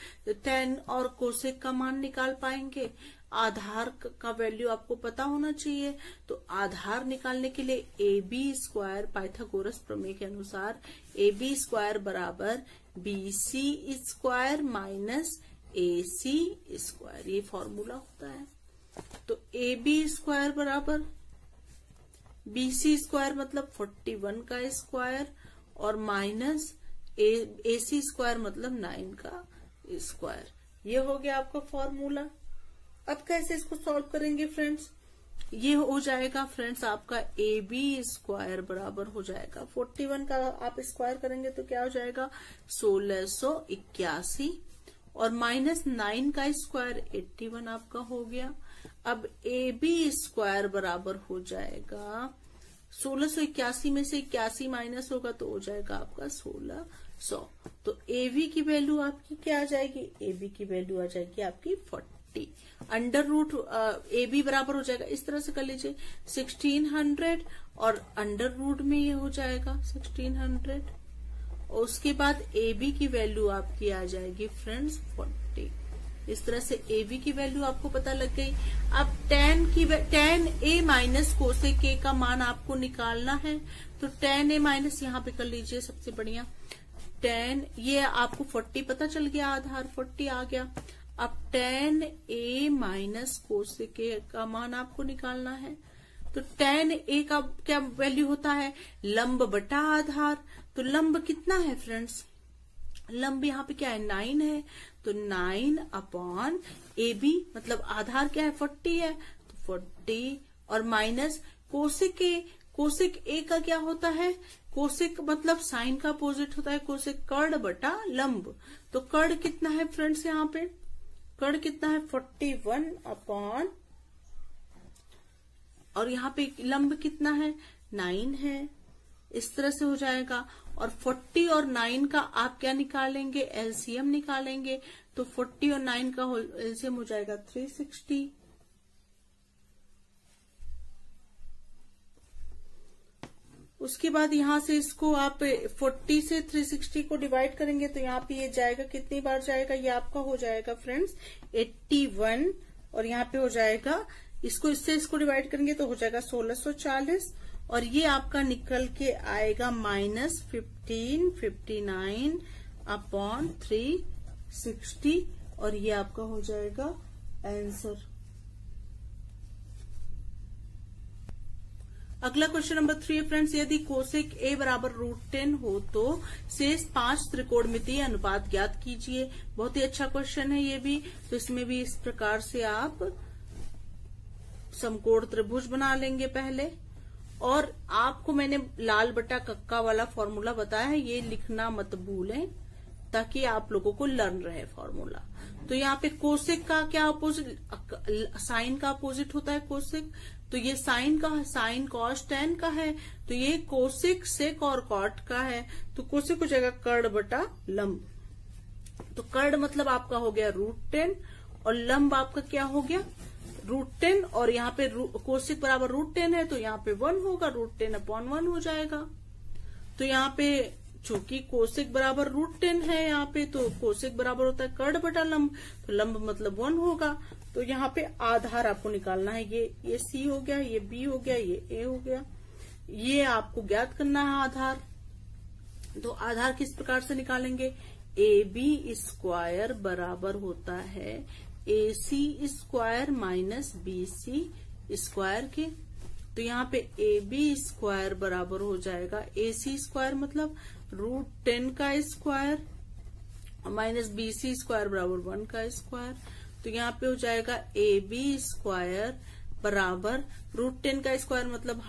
tan और कोसेक का मान निकाल पाएंगे। आधार का वैल्यू आपको पता होना चाहिए। तो आधार निकालने के लिए AB² पाइथागोरस प्रमेय के अनुसार AB² बराबर BC² माइनस AC², ये फॉर्मूला होता है। तो AB² बराबर BC² मतलब 41 का स्क्वायर और माइनस AC² मतलब 9 का स्क्वायर। ये हो गया आपका फॉर्मूला। अब कैसे इसको सॉल्व करेंगे फ्रेंड्स, ये हो जाएगा फ्रेंड्स आपका AB² बराबर हो जाएगा 41 का आप स्क्वायर करेंगे तो क्या हो जाएगा 1681 और माइनस 9 का स्क्वायर 81 आपका हो गया। अब AB² बराबर हो जाएगा 1681 में से 81 माइनस होगा तो हो जाएगा आपका 1600। तो AB की वैल्यू आपकी क्या आ जाएगी, AB की वैल्यू आ जाएगी आपकी 40। अंडर रूट AB बराबर हो जाएगा, इस तरह से कर लीजिए 1600 और अंडर रूट में ये हो जाएगा 1600 और उसके बाद AB की वैल्यू आपकी आ जाएगी फ्रेंड्स 40। इस तरह से AB की वैल्यू आपको पता लग गई। अब tan A minus cosec A का मान आपको निकालना है। तो tan A माइनस यहाँ पे कर लीजिए, सबसे बढ़िया tan, ये आपको 40 पता चल गया, आधार 40 आ गया। अब tan A minus cosec A का मान आपको निकालना है। तो tan A का क्या वैल्यू होता है, लंब बटा आधार। तो लंब कितना है फ्रेंड्स, लंब यहाँ पे क्या है 9 है, तो 9/AB मतलब आधार क्या है 40 है, तो 40 और minus cosec A, cosec A का क्या होता है, कोसेक मतलब साइन का अपोजिट होता है कोसेक, कर्ण बटा लंब। तो कर्ण कितना है फ्रेंड्स, यहाँ पे कर्ण कितना है 41 और यहाँ पे लंब कितना है 9 है। इस तरह से हो जाएगा। और 40 और 9 का आप क्या निकालेंगे, एलसीएम निकालेंगे। तो 40 और 9 का एलसीएम हो जाएगा 360। उसके बाद यहां से इसको आप 40 से 360 को डिवाइड करेंगे तो यहाँ पे ये जाएगा, कितनी बार जाएगा, ये आपका हो जाएगा फ्रेंड्स 81 और यहाँ पे हो जाएगा, इसको इससे इसको डिवाइड करेंगे तो हो जाएगा 1640 और ये आपका निकल के आएगा -1559/360 और ये आपका हो जाएगा आंसर। अगला क्वेश्चन नंबर 3 फ्रेंड्स, यदि कोसेक A बराबर √10 हो तो शेष 5 त्रिकोणमितीय अनुपात ज्ञात कीजिए। बहुत ही अच्छा क्वेश्चन है ये भी। तो इसमें भी इस प्रकार से आप समकोण त्रिभुज बना लेंगे पहले। और आपको मैंने लाल बटा कक्का वाला फॉर्मूला बताया है, ये लिखना मत भूलें ताकि आप लोगों को लर्न रहे फॉर्मूला। तो यहाँ पे कोसेक का क्या अपोजिट, साइन का अपोजिट होता है कोसेक। तो ये साइन का, साइन कॉस टैन का है, तो ये कोसेक सेक और कॉट का है। तो कोसेक हो जाएगा कर्ण बटा लंब। तो कर्ण मतलब आपका हो गया √10 और लंब आपका क्या हो गया √10, और यहाँ पे कोसेक बराबर √10 है तो यहाँ पे 1 होगा, √10/1 हो जाएगा। तो यहाँ पे चूंकि कोसेक बराबर √10 है यहाँ पे, तो कोसेक बराबर होता है कर्ड बटा लंब, तो लंब मतलब 1 होगा। तो यहाँ पे आधार आपको निकालना है, ये C हो गया, ये B हो गया, ये A हो गया, ये आपको ज्ञात करना है आधार। तो आधार किस प्रकार से निकालेंगे, AB² बराबर होता है AC² माइनस BC² के। तो यहाँ पे AB² बराबर हो जाएगा AC² मतलब √10 का स्क्वायर माइनस BC² बराबर 1 का स्क्वायर। तो यहाँ पे हो जाएगा AB² बराबर √10 का स्क्वायर मतलब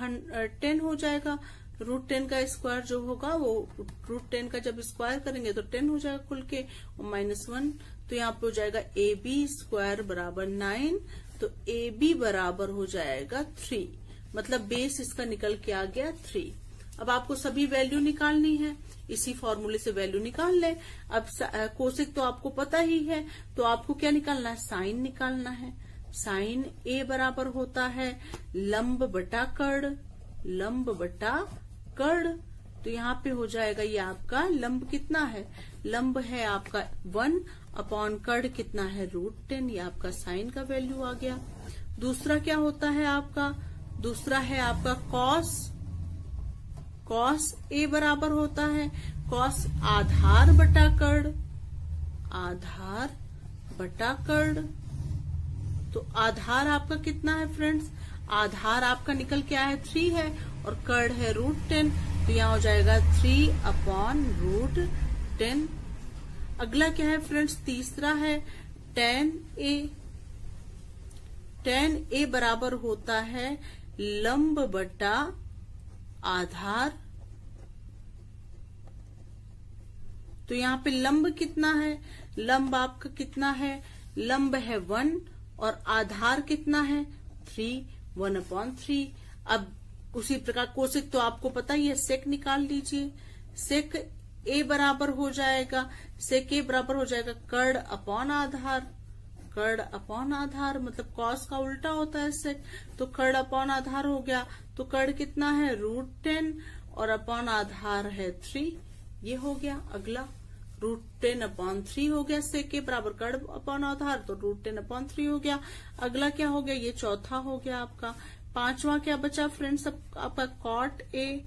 10 हो जाएगा। √10 का स्क्वायर जो होगा वो √10 का जब स्क्वायर करेंगे तो 10 हो जाएगा कुल के, और -1। तो यहाँ पे हो जाएगा AB² बराबर 9। तो AB बराबर हो जाएगा 3, मतलब बेस इसका निकल के आ गया 3। अब आपको सभी वैल्यू निकालनी है, इसी फॉर्मूले से वैल्यू निकाल ले। अब कोसेक तो आपको पता ही है, तो आपको क्या निकालना है, साइन निकालना है। साइन A बराबर होता है लंब बटा कर्ड, लंब बटा कर्ड। तो यहाँ पे हो जाएगा ये आपका लंब कितना है, लंब है आपका 1 कर्ड कितना है √10, ये आपका साइन का वैल्यू आ गया। दूसरा क्या होता है आपका, दूसरा है आपका कॉस A बराबर होता है कॉस आधार बटा कर्ड, आधार बटा कर्ड। तो आधार आपका कितना है फ्रेंड्स, आधार आपका निकल के आया है 3 है, और कर्ड है √10, तो यहाँ हो जाएगा 3/√10। अगला क्या है फ्रेंड्स, तीसरा है tan A। tan A बराबर होता है लंब बटा आधार। तो यहाँ पे लंब कितना है, लंब आपका कितना है, लंब है 1 और आधार कितना है 3, 1/3। अब उसी प्रकार कोसेक तो आपको पता ही है, सेक निकाल लीजिए। सेक A बराबर हो जाएगा, सेक A बराबर हो जाएगा कर्ड अपॉन आधार, कर्ड अपॉन आधार मतलब कॉस का उल्टा होता है सेक, तो कर्ड अपॉन आधार हो गया। तो कर्ड कितना है √10 और अपॉन आधार है 3, ये हो गया। अगला √10/3 हो गया, सेक A बराबर कर्ड अपॉन आधार, तो √10/3 हो गया। अगला क्या हो गया, ये चौथा हो गया आपका। पांचवा क्या बचा फ्रेंड्स, आपका कॉट A।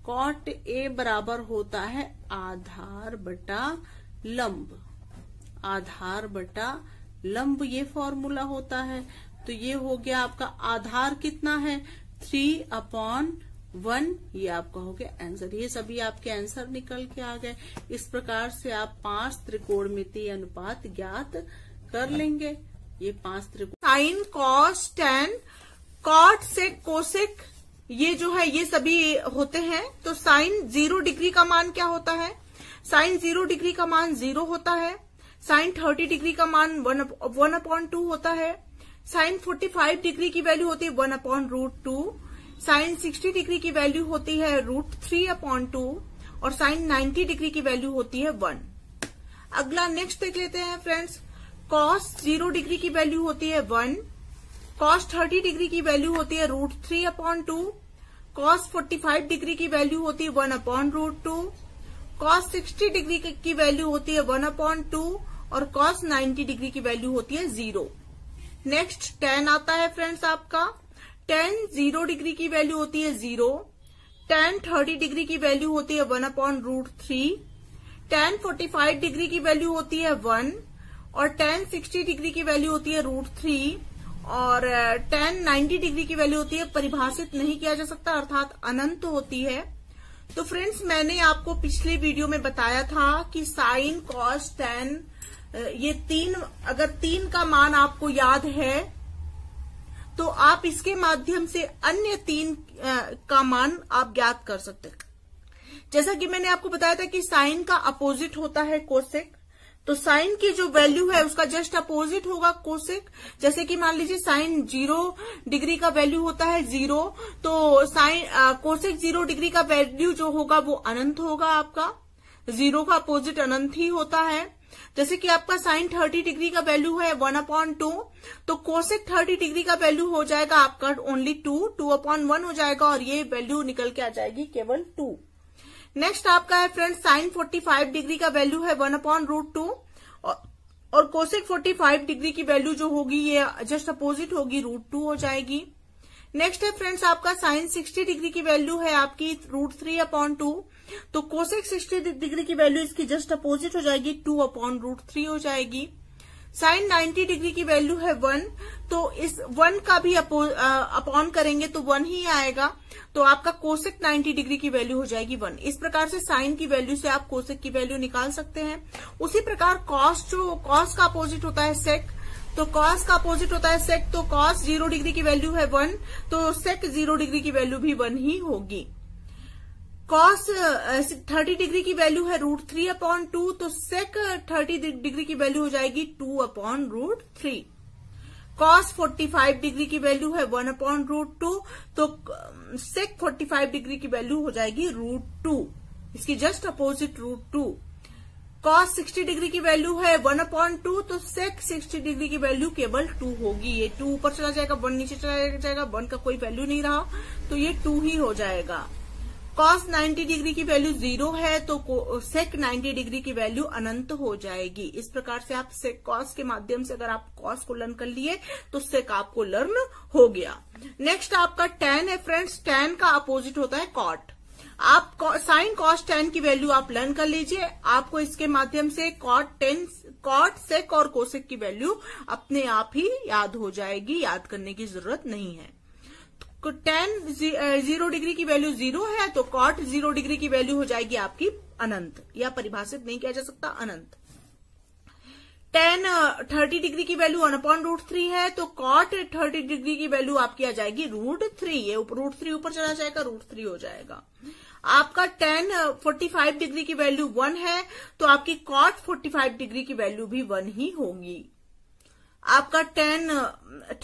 कॉट A बराबर होता है आधार बटा लंब, आधार बटा लंब, ये फॉर्मूला होता है। तो ये हो गया आपका आधार कितना है 3/1, ये आपका हो गया आंसर। ये सभी आपके आंसर निकल के आ गए। इस प्रकार से आप 5 त्रिकोणमितीय अनुपात ज्ञात कर लेंगे। ये 5 त्रिकोण sine cos tan cot sec cosec ये जो है ये सभी होते हैं। तो साइन 0 डिग्री का मान क्या होता है, साइन 0 डिग्री का मान 0 होता है। साइन 30 डिग्री का मान 1/2 होता है। साइन 45 डिग्री की वैल्यू होती है 1/√2। साइन 60 डिग्री की वैल्यू होती है √3/2 और साइन 90 डिग्री की वैल्यू होती है 1। अगला नेक्स्ट देख लेते हैं फ्रेंड्स। कॉस 0 डिग्री की वैल्यू होती है 1। कॉस 30 डिग्री की वैल्यू होती है √3/2। कॉस 45 डिग्री की वैल्यू होती है 1/√2। कॉस 60 डिग्री की वैल्यू होती है 1/2 और कॉस 90 डिग्री की वैल्यू होती है 0। नेक्स्ट tan आता है फ्रेंड्स आपका। tan 0 डिग्री की वैल्यू होती है 0। tan 30 डिग्री की वैल्यू होती है 1/√3। tan 45 डिग्री की वैल्यू होती है 1 और tan 60 डिग्री की वैल्यू होती है √3 और tan 90 डिग्री की वैल्यू होती है परिभाषित नहीं किया जा सकता अर्थात अनंत होती है। तो फ्रेंड्स मैंने आपको पिछले वीडियो में बताया था कि साइन कॉस टैन ये 3, अगर 3 का मान आपको याद है तो आप इसके माध्यम से अन्य 3 का मान आप ज्ञात कर सकते हैं। जैसा कि मैंने आपको बताया था कि साइन का अपोजिट होता है कोसेक, तो साइन की जो वैल्यू है उसका जस्ट अपोजिट होगा कोसेक। जैसे कि मान लीजिए साइन 0 डिग्री का वैल्यू होता है 0, तो साइन कोसेक 0 डिग्री का वैल्यू जो होगा वो अनंत होगा आपका। 0 का अपोजिट अनंत ही होता है। जैसे कि आपका साइन 30 डिग्री का वैल्यू है 1/2, तो कोसेक 30 डिग्री का वैल्यू हो जाएगा आपका ओनली 2/1 हो जाएगा, और ये वैल्यू निकल के आ जाएगी केवल 2। नेक्स्ट आपका है फ्रेंड्स साइन 45 डिग्री का वैल्यू है 1/√2, और कोसेक 45 डिग्री की वैल्यू जो होगी ये जस्ट अपोजिट होगी, √2 हो जाएगी। नेक्स्ट है फ्रेंड्स आपका साइन 60 डिग्री की वैल्यू है आपकी √3/2, तो कोसेक 60 डिग्री की वैल्यू इसकी जस्ट अपोजिट हो जाएगी, 2/√3 हो जाएगी। साइन 90 डिग्री की वैल्यू है 1, तो इस 1 का भी अपॉन करेंगे तो 1 ही आएगा, तो आपका कोसेक 90 डिग्री की वैल्यू हो जाएगी 1। इस प्रकार से साइन की वैल्यू से आप कोसेक की वैल्यू निकाल सकते हैं। उसी प्रकार कॉस का अपोजिट होता है सेक, तो कॉस का अपोजिट होता है सेक, तो कॉस 0 डिग्री की वैल्यू है 1, तो सेक 0 डिग्री की वैल्यू भी 1 ही होगी। कॉस 30 डिग्री की वैल्यू है √3/2, तो सेक 30 डिग्री की वैल्यू हो जाएगी 2/√3। कॉस 45 डिग्री की वैल्यू है 1/√2, तो सेक 45 डिग्री की वैल्यू हो जाएगी √2, इसकी जस्ट अपोजिट √2। कॉस 60 डिग्री की वैल्यू है 1/2, तो सेक 60 डिग्री की वैल्यू केवल 2 होगी। ये 2 ऊपर चला जाएगा, 1 नीचे चला जाएगा, 1 का कोई वैल्यू नहीं रहा, तो ये 2 ही हो जाएगा। कॉस 90 डिग्री की वैल्यू 0 है, तो सेक 90 डिग्री की वैल्यू अनंत हो जाएगी। इस प्रकार से आप सेक कॉस के माध्यम से अगर आप कॉस को लर्न कर लिए तो सेक आपको लर्न हो गया। नेक्स्ट आपका टैन है फ्रेंड्स, टैन का अपोजिट होता है कॉट। आप साइन कॉस टैन की वैल्यू आप लर्न कर लीजिए, आपको इसके माध्यम से कॉट सेक और कोसेक की वैल्यू अपने आप ही याद हो जाएगी, याद करने की जरूरत नहीं है। टैन 0 डिग्री की वैल्यू 0 है, तो कॉट 0 डिग्री की वैल्यू हो जाएगी आपकी अनंत, या परिभाषित नहीं किया जा सकता, अनंत। टैन 30 डिग्री की वैल्यू 1/√3 है, तो कॉट 30 डिग्री की वैल्यू आपकी आ जाएगी √3, ये √3 ऊपर चला जाएगा, √3 हो जाएगा। आपका टैन 45 डिग्री की वैल्यू 1 है, तो आपकी कॉट 45 डिग्री की वैल्यू भी 1 ही होगी। आपका टैन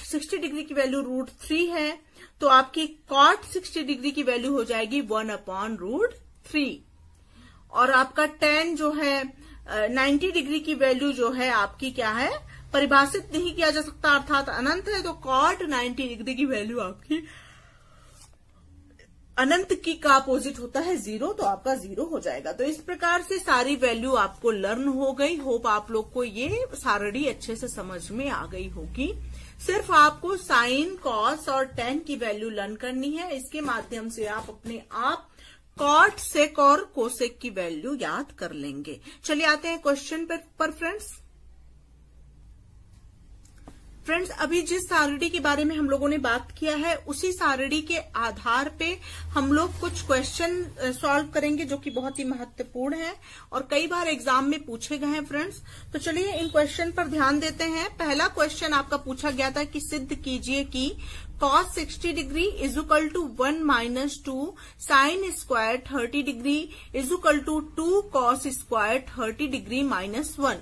60 डिग्री की वैल्यू √3 है, तो आपकी कॉट 60 डिग्री की वैल्यू हो जाएगी 1/√3। और आपका टैन जो है 90 डिग्री की वैल्यू जो है आपकी क्या है, परिभाषित नहीं किया जा सकता, अर्थात अनंत है, तो कॉट 90 डिग्री की वैल्यू आपकी अनंत की का अपोजिट होता है 0, तो आपका 0 हो जाएगा। तो इस प्रकार से सारी वैल्यू आपको लर्न हो गई। होप आप लोग को ये सारणी अच्छे से समझ में आ गई होगी। सिर्फ आपको साइन कॉस और टैन की वैल्यू लर्न करनी है, इसके माध्यम से आप अपने आप कॉट सेक और कोसेक की वैल्यू याद कर लेंगे। चलिए आते हैं क्वेश्चन पर फ्रेंड्स, अभी जिस सारणी के बारे में हम लोगों ने बात किया है उसी सारणी के आधार पे हम लोग कुछ क्वेश्चन सॉल्व करेंगे जो कि बहुत ही महत्वपूर्ण है और कई बार एग्जाम में पूछे गए हैं फ्रेंड्स। तो चलिए इन क्वेश्चन पर ध्यान देते हैं। पहला क्वेश्चन आपका पूछा गया था कि सिद्ध कीजिए कि cos 60 degree is equal to 1 - 2 sine square 30 degree is equal to 2 cos square 30 degree -1।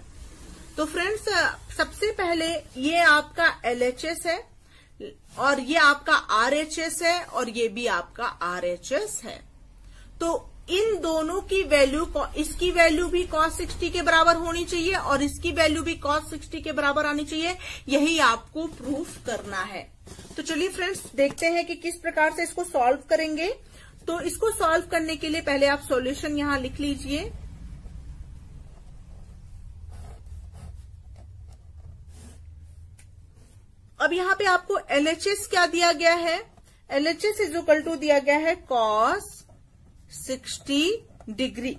तो फ्रेंड्स, सबसे पहले ये आपका LHS है और ये आपका RHS है और ये भी आपका RHS है। तो इन दोनों की वैल्यू, इसकी वैल्यू भी cos 60 के बराबर होनी चाहिए और इसकी वैल्यू भी cos 60 के बराबर आनी चाहिए। यही आपको प्रूफ करना है। तो चलिए फ्रेंड्स, देखते हैं कि किस प्रकार से इसको सॉल्व करेंगे। तो इसको सॉल्व करने के लिए पहले आप सॉल्यूशन यहां लिख लीजिए। अब यहाँ पे आपको LHS क्या दिया गया है, LHS इज इक्वल टू दिया गया है cos 60 डिग्री।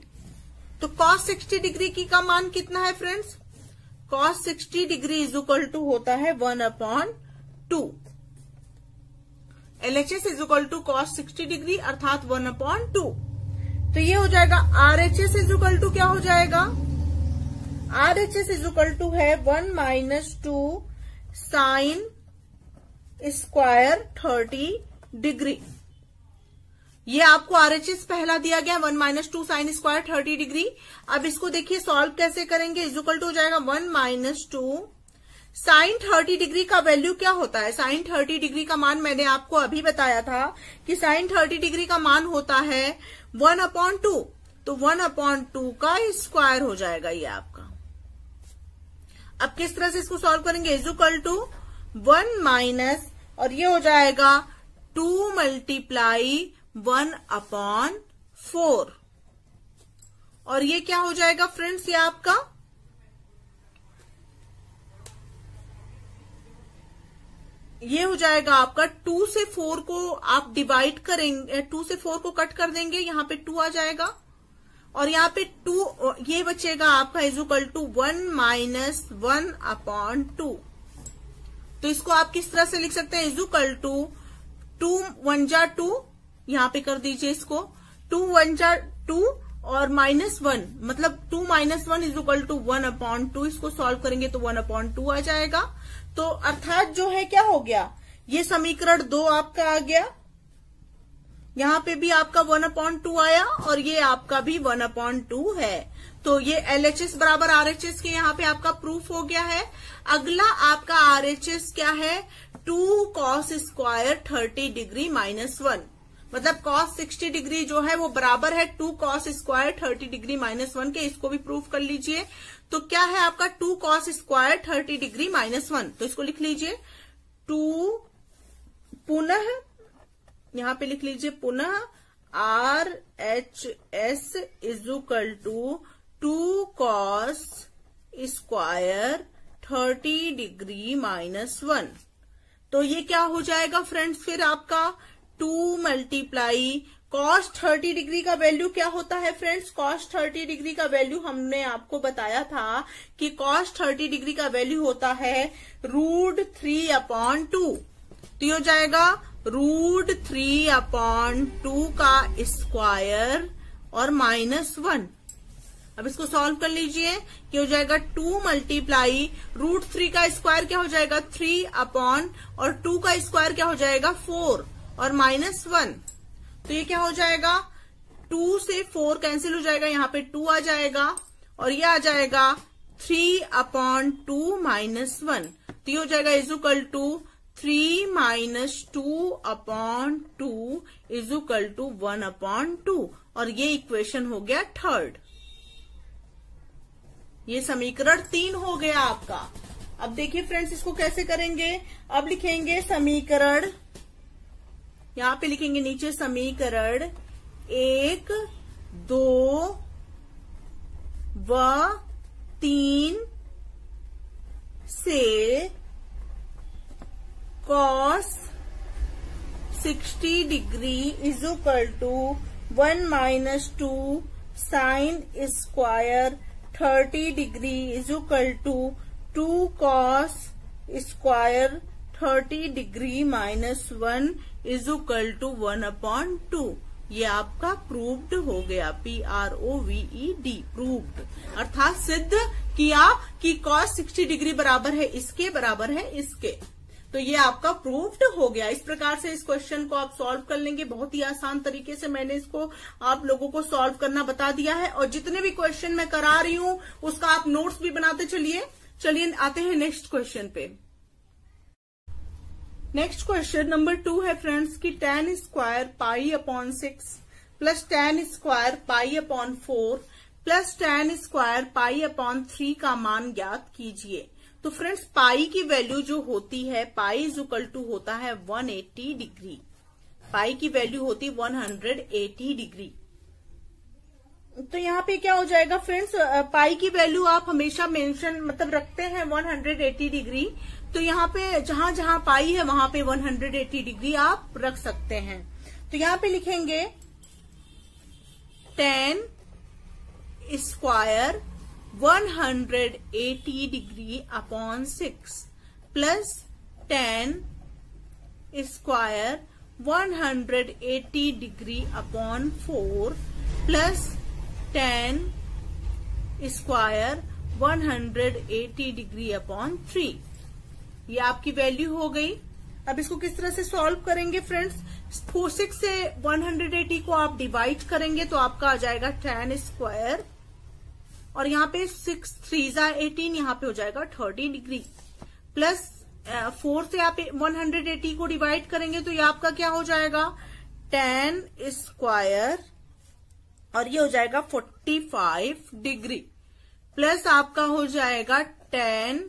तो cos 60 डिग्री की का मान कितना है friends, cos 60 degree is equal to होता है 1/2। LHS is equal to cos 60 degree अर्थात 1/2। तो ये हो जाएगा RHS इज इक्वल टू क्या हो जाएगा, RHS इज इक्वल टू है 1 - 2 साइन स्क्वायर 30 डिग्री। ये आपको RHS पहला दिया गया 1 - 2 साइन स्क्वायर 30 डिग्री। अब इसको देखिए सॉल्व कैसे करेंगे। इज इक्वल टू हो जाएगा 1 - 2 साइन 30 डिग्री का वैल्यू क्या होता है, साइन 30 डिग्री का मान मैंने आपको अभी बताया था कि साइन 30 डिग्री का मान होता है 1/2। तो 1/2 का स्क्वायर हो जाएगा ये आपका। अब किस तरह से इसको सॉल्व करेंगे, इज इक्वल टू 1 माइनस, और ये हो जाएगा 2 मल्टीप्लाई 1/4, और ये क्या हो जाएगा फ्रेंड्स, ये आपका ये हो जाएगा आपका 2 से 4 को आप डिवाइड करेंगे, 2 से 4 को कट कर देंगे, यहाँ पे 2 आ जाएगा, और यहाँ पे 2 ये बचेगा आपका इज इक्वल टू 1 माइनस 1/2। तो इसको आप किस तरह से लिख सकते हैं, इज इक्वल टू 2 1 जा 2, यहाँ पे कर दीजिए इसको, 2 1 जा 2 और -1, मतलब 2 - 1 इज इक्वल टू 1/2। इसको सॉल्व करेंगे तो 1/2 आ जाएगा। तो अर्थात जो है क्या हो गया, ये समीकरण 2 आपका आ गया, यहां पे भी आपका 1/2 आया, और ये आपका भी 1/2 है। तो ये LHS बराबर RHS के यहाँ पे आपका प्रूफ हो गया है। अगला आपका RHS क्या है, 2 cos स्क्वायर 30 डिग्री -1, मतलब cos 60 डिग्री जो है वो बराबर है 2 cos स्क्वायर 30 डिग्री -1 के। इसको भी प्रूफ कर लीजिए। तो क्या है आपका 2 cos स्क्वायर 30 डिग्री -1, तो इसको लिख लीजिए 2 पुनः, यहां पे लिख लीजिए पुनः RHS is equal to 2 cos square 30 degree -1। तो ये क्या हो जाएगा फ्रेंड्स, फिर आपका 2 मल्टीप्लाई cos 30 डिग्री का वैल्यू क्या होता है फ्रेंड्स, cos 30 डिग्री का वैल्यू हमने आपको बताया था कि cos 30 डिग्री का वैल्यू होता है √3/2। तो ये हो जाएगा √3/2 का स्क्वायर और -1। अब इसको सॉल्व कर लीजिए, क्या हो जाएगा 2 मल्टीप्लाई √3 का स्क्वायर क्या हो जाएगा 3 और 2 का स्क्वायर क्या हो जाएगा 4 और -1। तो ये क्या हो जाएगा, 2 से 4 कैंसिल हो जाएगा, यहाँ पे 2 आ जाएगा, और ये आ जाएगा 3/2 -1। तो ये हो जाएगा is equal to 3 - 2/2 is equal to 1/2, और ये इक्वेशन हो गया थर्ड। ये समीकरण 3 हो गया आपका। अब देखिए फ्रेंड्स इसको कैसे करेंगे, अब लिखेंगे समीकरण, यहां पे लिखेंगे नीचे समीकरण 1, 2 व 3 से cos 60 degree is equal to 1 - 2 sin square 30 degree is equal to 2 cos square 30 degree -1 is equal to 1/2। ये आपका प्रूव्ड हो गया, PROVED, प्रूव्ड, अर्थात सिद्ध किया कि cos 60 डिग्री बराबर है इसके, बराबर है इसके। तो ये आपका प्रूव्ड हो गया। इस प्रकार से इस क्वेश्चन को आप सॉल्व कर लेंगे। बहुत ही आसान तरीके से मैंने इसको आप लोगों को सॉल्व करना बता दिया है, और जितने भी क्वेश्चन मैं करा रही हूं उसका आप नोट्स भी बनाते चलिए। चलिए आते हैं नेक्स्ट क्वेश्चन पे। नेक्स्ट क्वेश्चन नंबर 2 है फ्रेंड्स कि tan स्क्वायर π/6 प्लस tan स्क्वायर π/4 प्लस tan स्क्वायर π/3 का मान ज्ञात कीजिए। तो फ्रेंड्स पाई की वैल्यू जो होती है, पाई इज इक्वल टू होता है 180 डिग्री, पाई की वैल्यू होती 180 डिग्री। तो यहाँ पे क्या हो जाएगा फ्रेंड्स, पाई की वैल्यू आप हमेशा मेंशन मतलब रखते हैं 180 डिग्री। तो यहाँ पे जहां जहां पाई है वहां पे 180 डिग्री आप रख सकते हैं। तो यहाँ पे लिखेंगे tan square 180 degree upon 6 plus tan square 180 degree upon 4 plus tan square 180 degree upon 3। ये आपकी वैल्यू हो गई। अब इसको किस तरह से सॉल्व करेंगे फ्रेंड्स, 6 से 180 को आप डिवाइड करेंगे तो आपका आ जाएगा tan स्क्वायर, और यहाँ पे 6 3 18, यहाँ पे हो जाएगा 30 डिग्री, प्लस 4 से आप 180 को डिवाइड करेंगे तो ये आपका क्या हो जाएगा tan स्क्वायर, और ये हो जाएगा 45 डिग्री, प्लस आपका हो जाएगा tan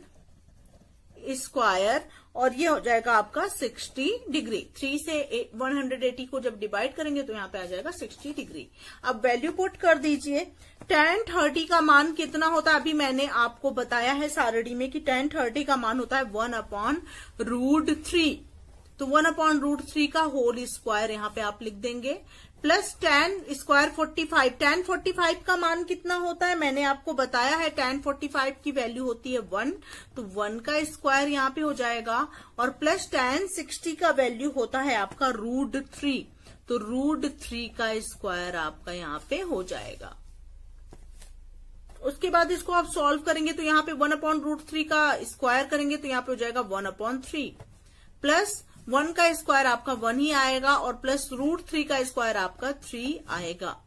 स्क्वायर और ये हो जाएगा आपका 60 डिग्री। 3 से 180 को जब डिवाइड करेंगे तो यहाँ पे आ जाएगा 60 डिग्री। अब वैल्यू पुट कर दीजिए। tan 30 का मान कितना होता है, अभी मैंने आपको बताया है सारणी में कि tan 30 का मान होता है 1/√3। तो 1/√3 का होल स्क्वायर यहाँ पे आप लिख देंगे, प्लस tan स्क्वायर 45। tan 45 का मान कितना होता है, मैंने आपको बताया है tan 45 की वैल्यू होती है 1, तो 1 का स्क्वायर यहाँ पे हो जाएगा, और प्लस tan 60 का वैल्यू होता है आपका √3, तो √3 का स्क्वायर आपका यहाँ पे हो जाएगा। उसके बाद इसको आप सॉल्व करेंगे तो यहाँ पे 1/√3 का स्क्वायर करेंगे तो यहाँ पे हो जाएगा 1/3, प्लस 1 का स्क्वायर आपका 1 ही आएगा, और प्लस √3 का स्क्वायर आपका 3 आएगा।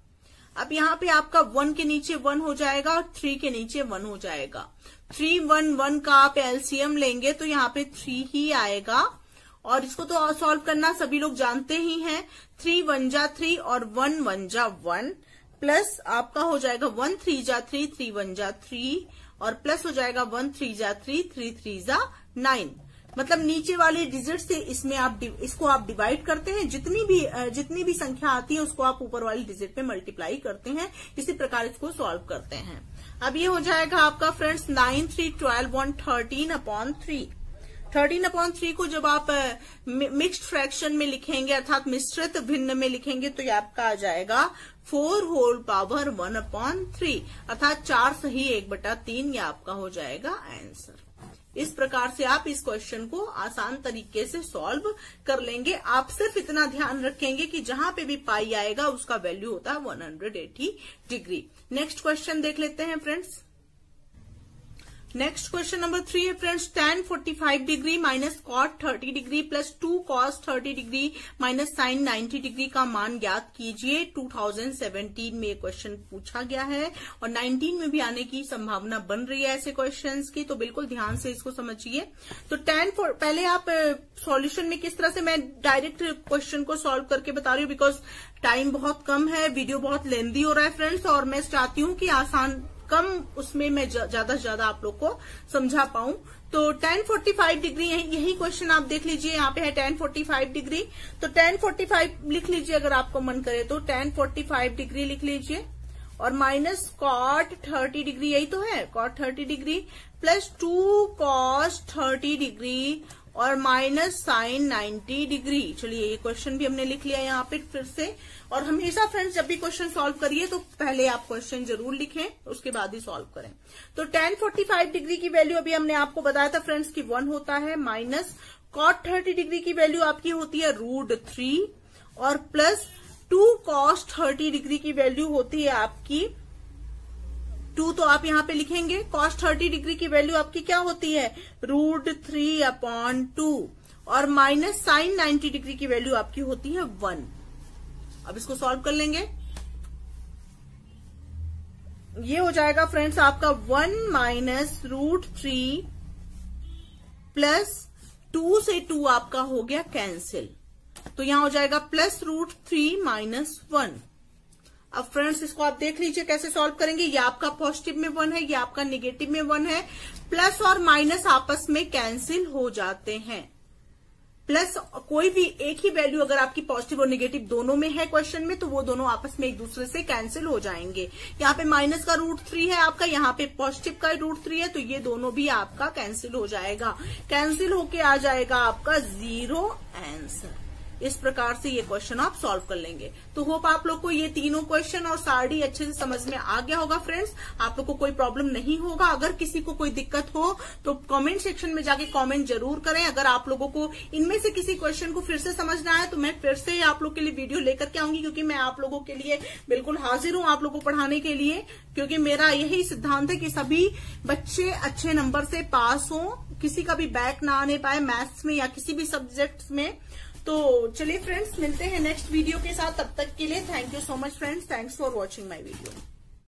अब यहाँ पे आपका 1 के नीचे 1 हो जाएगा और 3 के नीचे 1 हो जाएगा। 3 1 1 का आप एलसीएम लेंगे तो यहाँ पे 3 ही आएगा, और इसको तो सॉल्व करना सभी लोग जानते ही हैं। 3 1 जा 3 और 1 1 जा 1, प्लस आपका हो जाएगा 1 3 जा 3, 3 1 जा 3, और प्लस हो जाएगा 1 3 जा 3, 3 3 जा 9। मतलब नीचे वाले डिजिट से इसको आप डिवाइड करते हैं, जितनी भी संख्या आती है उसको आप ऊपर वाले डिजिट पे मल्टीप्लाई करते हैं। इसी प्रकार इसको सॉल्व करते हैं। अब ये हो जाएगा आपका फ्रेंड्स 9 3 12 1 13/3। 13/3 को जब आप मिक्स्ड फ्रैक्शन में लिखेंगे अर्थात मिश्रित भिन्न में लिखेंगे तो ये आपका आ जाएगा 4/1/3 अर्थात 4 सही 1/3, ये आपका हो जाएगा आंसर। इस प्रकार से आप इस क्वेश्चन को आसान तरीके से सॉल्व कर लेंगे। आप सिर्फ इतना ध्यान रखेंगे कि जहां पे भी पाई आएगा उसका वैल्यू होता है 180 डिग्री। नेक्स्ट क्वेश्चन देख लेते हैं फ्रेंड्स। नेक्स्ट क्वेश्चन नंबर 3 है friends, tan 45 degree minus cot 30 degree plus 2 cos 30 degree minus sin 90 degree का मान ज्ञात कीजिए। 2017 में ये क्वेश्चन पूछा गया है और 19 में भी आने की संभावना बन रही है ऐसे क्वेश्चंस की, तो बिल्कुल ध्यान से इसको समझिए। तो पहले आप सॉल्यूशन में किस तरह से, मैं डायरेक्ट क्वेश्चन को सॉल्व करके बता रही हूँ बिकॉज टाइम बहुत कम है, वीडियो बहुत लेंदी हो रहा है फ्रेंड्स, और मैं चाहती हूँ कि आसान कम उसमें मैं ज्यादा से ज्यादा आप लोग को समझा पाऊं। तो tan 45 डिग्री यही क्वेश्चन आप देख लीजिए, यहाँ पे है tan 45 डिग्री, तो tan 45 लिख लीजिए अगर आपको मन करे तो tan 45 डिग्री लिख लीजिए, और माइनस cot 30 डिग्री, यही तो है cot 30 degree, plus 2 cos 30 degree और माइनस sin 90 डिग्री। चलिए ये क्वेश्चन भी हमने लिख लिया यहाँ पे फिर से। और हमेशा फ्रेंड्स जब भी क्वेश्चन सॉल्व करिए तो पहले आप क्वेश्चन जरूर लिखें, उसके बाद ही सॉल्व करें। तो tan 45 डिग्री की वैल्यू अभी हमने आपको बताया था फ्रेंड्स कि 1 होता है, माइनस cot 30 डिग्री की वैल्यू आपकी होती है √3, और प्लस 2 cos 30 डिग्री की वैल्यू होती है आपकी 2, तो आप यहाँ पे लिखेंगे cos 30 डिग्री की वैल्यू आपकी क्या होती है √3/2, और माइनस sin 90 डिग्री की वैल्यू आपकी होती है 1। अब इसको सॉल्व कर लेंगे। ये हो जाएगा फ्रेंड्स आपका 1 माइनस √3 प्लस 2 से 2 आपका हो गया कैंसिल, तो यहां हो जाएगा प्लस √3 माइनस 1। अब फ्रेंड्स इसको आप देख लीजिए कैसे सॉल्व करेंगे। ये आपका पॉजिटिव में 1 है, ये आपका निगेटिव में 1 है, प्लस और माइनस आपस में कैंसिल हो जाते हैं। प्लस कोई भी एक ही वैल्यू अगर आपकी पॉजिटिव और नेगेटिव दोनों में है क्वेश्चन में तो वो दोनों आपस में एक दूसरे से कैंसिल हो जाएंगे। यहाँ पे माइनस का √3 है आपका, यहाँ पे पॉजिटिव का √3 है, तो ये दोनों भी आपका कैंसिल हो जाएगा। कैंसिल होके आ जाएगा आपका 0 आंसर। इस प्रकार से ये क्वेश्चन आप सॉल्व कर लेंगे। तो होप आप लोग को ये तीनों क्वेश्चन और सारणी अच्छे से समझ में आ गया होगा फ्रेंड्स, आप लोग को कोई प्रॉब्लम नहीं होगा। अगर किसी को कोई दिक्कत हो तो कमेंट सेक्शन में जाके कमेंट जरूर करें। अगर आप लोगों को इनमें से किसी क्वेश्चन को फिर से समझना है तो मैं फिर से आप लोग के लिए वीडियो लेकर के आऊंगी, क्योंकि मैं आप लोगों के लिए बिल्कुल हाजिर हूं आप लोगों को पढ़ाने के लिए, क्योंकि मेरा यही सिद्धांत है कि सभी बच्चे अच्छे नंबर से पास हों, किसी का भी बैक ना आने पाए मैथ्स में या किसी भी सब्जेक्ट्स में। तो चलिए फ्रेंड्स मिलते हैं नेक्स्ट वीडियो के साथ, तब तक के लिए thank you so much friends, thanks for watching my video.